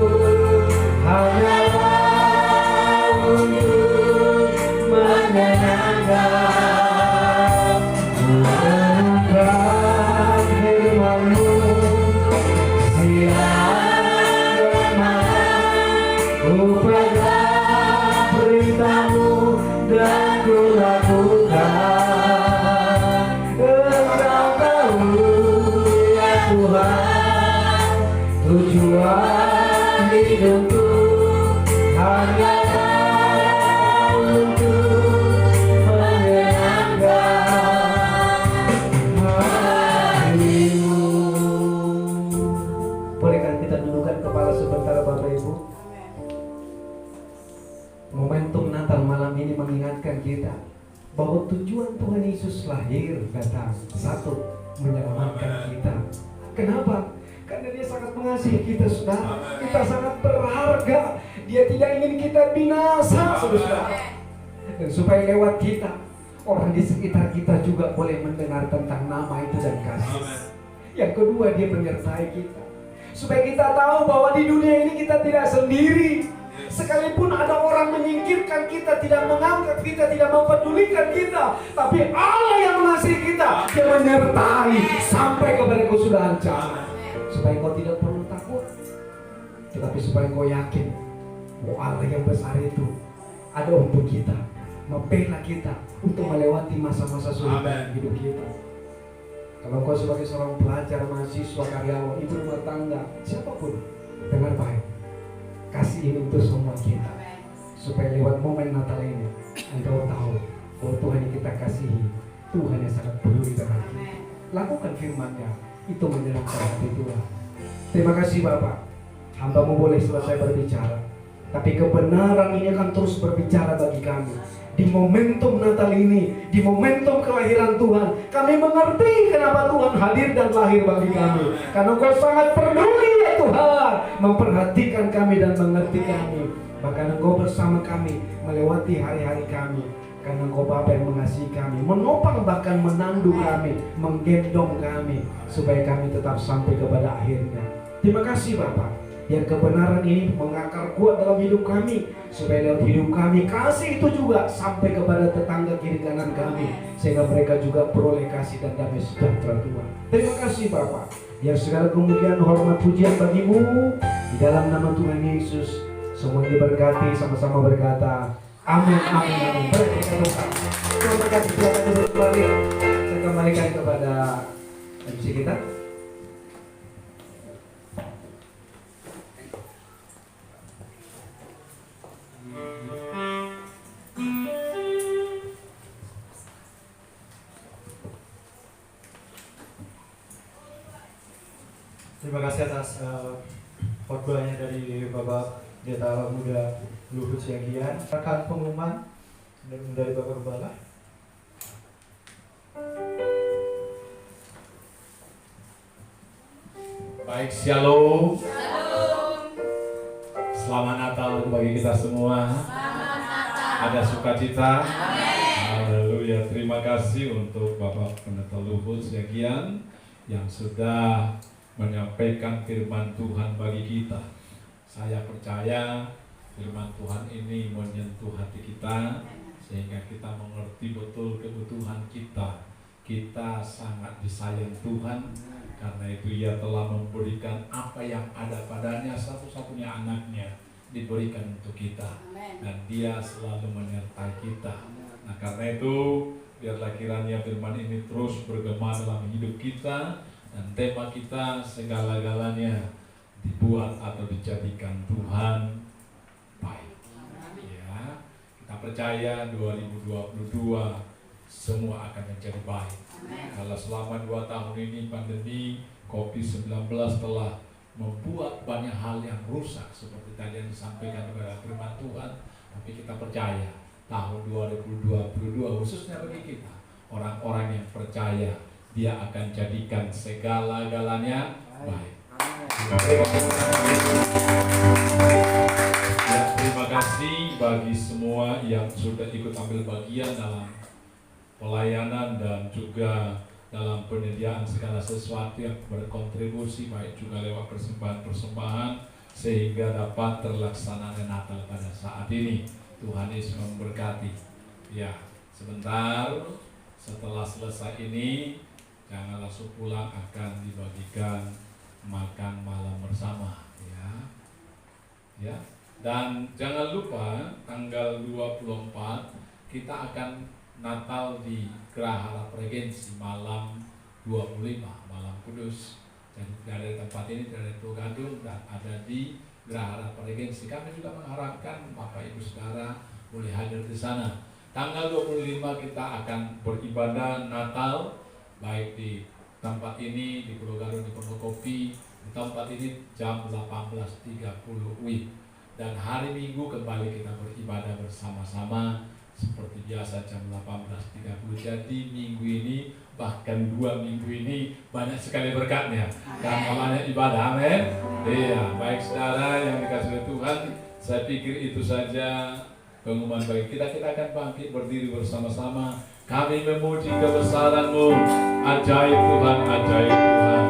H: hanyalah untuk menyenangkan. Ku renungkan firman-Mu siang dan malam, ku pegang perintah-Mu dan ku lakukan. Engkau tahu ya Tuhan, tujuan hidupku hanyalah untuk menyenangkan hatimu. Bolehkan kita dudukkan kepala sebentar Bapak Ibu. Momentum Natal malam ini mengingatkan kita bahwa tujuan Tuhan Yesus lahir datang satu, menyelamatkan kita. Kenapa? Karena Dia sangat mengasihi kita, saudara. Kita sangat berharga. Dia tidak ingin kita binasa, saudara. Dan supaya lewat kita, orang di sekitar kita juga boleh mendengar tentang nama itu dan kasih. Yang kedua, Dia menyertai kita. Supaya kita tahu bahwa di dunia ini kita tidak sendiri. Sekalipun ada orang menyingkirkan kita, tidak mengangkat kita, tidak mempedulikan kita, tapi Allah yang mengasihi kita, Dia menyertai sampai kepada kesudahan zaman. Supaya kau tidak perlu takut, tetapi supaya kau yakin bahwa Allah yang besar itu ada untuk kita, membela kita untuk melewati masa-masa sulit dalam hidup kita. Kalau kau sebagai seorang pelajar, mahasiswa, karyawan, ibu rumah tangga, siapapun, dengar baik. Kasih ini untuk semua kita, supaya lewat momen Natal ini engkau tahu bahwa Tuhan yang kita kasihi, Tuhan yang sangat peduli dengan kita. Lakukan firman-Nya, itu menyenangkan hati Tuhan. Terima kasih Bapak, hamba-Mu boleh selesai berbicara, tapi kebenaran ini akan terus berbicara bagi kami. Di momentum Natal ini, di momentum kelahiran Tuhan, kami mengerti kenapa Tuhan hadir dan lahir bagi kami. Karena Engkau sangat peduli ya Tuhan, memperhatikan kami dan mengerti kami. Bahkan Engkau bersama kami melewati hari-hari kami. Karena Engkau Bapa yang mengasihi kami, menopang bahkan menandu kami, menggendong kami, supaya kami tetap sampai kepada akhirnya. Terima kasih Bapak. Biar kebenaran ini mengakar kuat dalam hidup kami, supaya lewat hidup kami kasih itu juga sampai kepada tetangga kiri kanan kami, sehingga mereka juga peroleh kasih dan damai sejahtera Tuhan. Terima kasih Bapa. Biar segala kemuliaan, hormat, pujian bagi-Mu di dalam nama Tuhan Yesus. Semua diberkati, sama-sama berkata amin, amin, amin. Berkata Tuhan berkati. Silakan duduk kembali. Saya kembalikan kepada MC kita.
A: Terima kasih atas khotbahnya dari Bapak Pendeta Muda Luhut Siagian. Akan pengumuman dari Bapak Gembala.
B: Baik, shalom. Selamat Natal bagi kita semua. Ada sukacita. Haleluya. Terima kasih untuk Bapak Pendeta Luhut Siagian yang sudah menyampaikan firman Tuhan bagi kita. Saya percaya firman Tuhan ini menyentuh hati kita, sehingga kita mengerti betul kebutuhan kita. Kita sangat disayang Tuhan, karena itu Ia telah memberikan apa yang ada padanya, satu-satunya anaknya diberikan untuk kita, dan Dia selalu menyertai kita. Nah, karena itu biarlah kiranya firman ini terus bergema dalam hidup kita, dan tema kita segala-galanya dibuat atau dijadikan Tuhan baik. Ya, kita percaya 2022 semua akan menjadi baik. Kalau selama 2 tahun ini pandemi COVID-19 telah membuat banyak hal yang rusak seperti tadi yang disampaikan kepada firman Tuhan, tapi kita percaya tahun 2022 khususnya bagi kita orang-orang yang percaya, Dia akan jadikan segala-galanya baik. Ya, terima kasih bagi semua yang sudah ikut ambil bagian dalam pelayanan dan juga dalam penyediaan segala sesuatu yang berkontribusi, baik juga lewat persembahan-persembahan sehingga dapat terlaksanakan Natal pada saat ini. Tuhan Yesus memberkati. Ya, sebentar setelah selesai ini jangan langsung pulang, akan dibagikan makan malam bersama, ya. Dan jangan lupa tanggal 24 kita akan Natal di Gerahara Regensi malam 25, malam kudus. Jadi dari tempat ini, dari Tugadung, dan ada di Gerahara Regensi. Kami juga mengharapkan Bapak Ibu Saudara boleh hadir di sana. Tanggal 25 kita akan beribadah Natal baik di tempat ini, di Pulau Gadung, di Pondokopi. Di tempat ini jam 18.30 WIB. Dan hari Minggu kembali kita beribadah bersama-sama seperti biasa jam 18.30. Jadi minggu ini, bahkan 2 minggu ini banyak sekali berkatnya dan banyak ibadah. Amin. Iya, baik saudara yang dikasihi oleh Tuhan, saya pikir itu saja pengumuman bagi kita. Kita akan bangkit berdiri bersama-sama. Kami memuji kebesaran-Mu, ajaib Tuhan, ajaib Tuhan.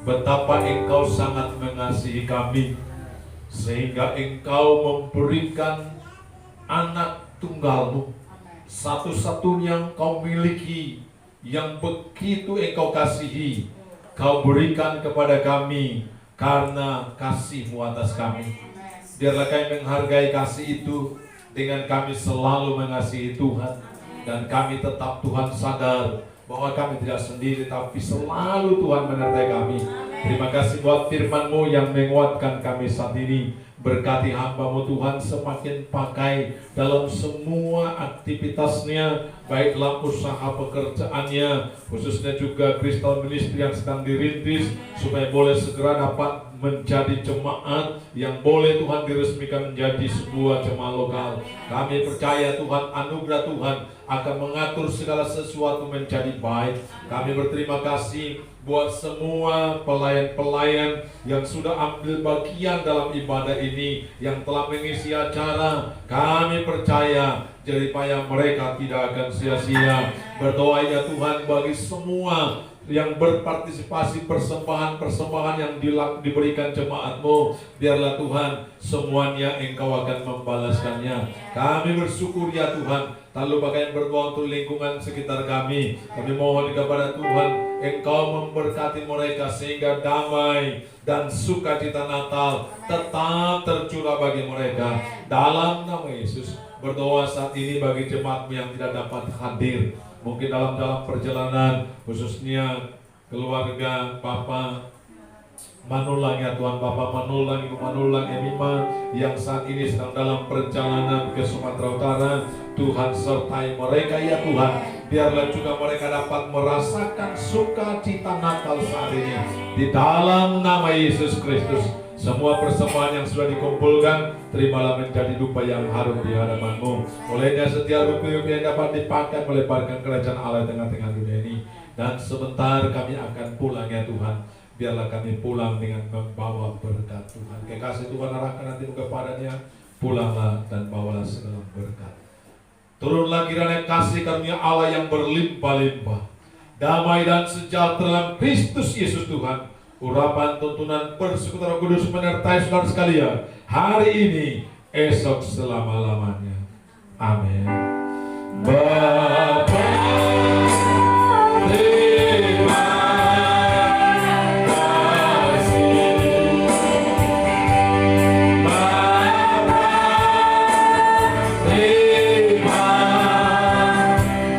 B: Betapa Engkau sangat mengasihi kami sehingga Engkau memberikan anak tunggal-Mu, satu-satunya Engkau miliki, yang begitu Engkau kasihi, Kau berikan kepada kami karena kasih-Mu atas kami. Biarlah kami menghargai kasih itu dengan kami selalu mengasihi Tuhan, dan kami tetap Tuhan sadar bahwa kami tidak sendiri, tapi selalu Tuhan menyertai kami. Terima kasih buat firman-Mu yang menguatkan kami saat ini. Berkati hamba-Mu Tuhan, semakin pakai dalam semua aktivitasnya, baik dalam usaha pekerjaannya, khususnya juga Crystal Ministry yang sedang dirintis, supaya boleh segera dapat menjadi jemaat yang boleh Tuhan diresmikan menjadi sebuah jemaat lokal. Kami percaya Tuhan, anugerah Tuhan akan mengatur segala sesuatu menjadi baik. Kami berterima kasih buat semua pelayan-pelayan yang sudah ambil bagian dalam ibadah ini, yang telah mengisi acara. Kami percaya jeripaya mereka tidak akan sia-sia. Berdoa ya Tuhan bagi semua yang berpartisipasi persembahan-persembahan yang diberikan jemaat-Mu, biarlah Tuhan semuanya Engkau akan membalaskannya. Kami bersyukur ya Tuhan. Lalu bagaimana berdoa untuk lingkungan sekitar kami. Kami mohon kepada Tuhan, Engkau memberkati mereka sehingga damai dan sukacita Natal tetap tercurah bagi mereka. Dalam nama Yesus, berdoa saat ini bagi jemaat yang tidak dapat hadir, mungkin dalam perjalanan, khususnya keluarga Bapak Manulang ya Tuhan, Bapak Manulang, Ibu Manulang, Emima yang saat ini sedang dalam perjalanan ke Sumatera Utara. Tuhan sertai mereka ya Tuhan. Biarlah juga mereka dapat merasakan sukacita Natal saat ini. Di dalam nama Yesus Kristus, Semua persembahan yang sudah dikumpulkan, terimalah menjadi dupa yang harum di hadapan-Mu. Olehnya setiap rupiah yang dapat dipakai melebarkan kerajaan Allah di tengah-tengah dunia ini. Dan sebentar kami akan pulang ya Tuhan. Biarlah kami pulang dengan membawa berkat Tuhan. Kekasih Tuhan arahkan hatimu kepadanya. Pulanglah dan bawalah segala berkat. Turunlah kiranya kasih karunia Allah yang berlimpah-limpah, damai dan sejahtera dalam Kristus Yesus Tuhan. Urapan tuntunan persekutuan kudus menyertai saudara sekalian hari ini, esok selama-lamanya. Amin. Bapa, terima kasih. Bapa, terima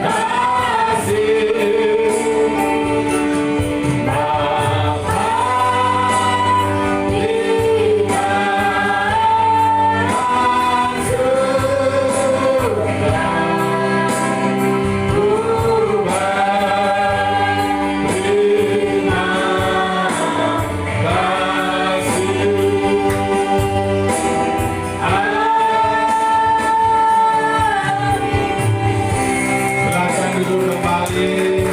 B: kasih. Silakan duduk kembali.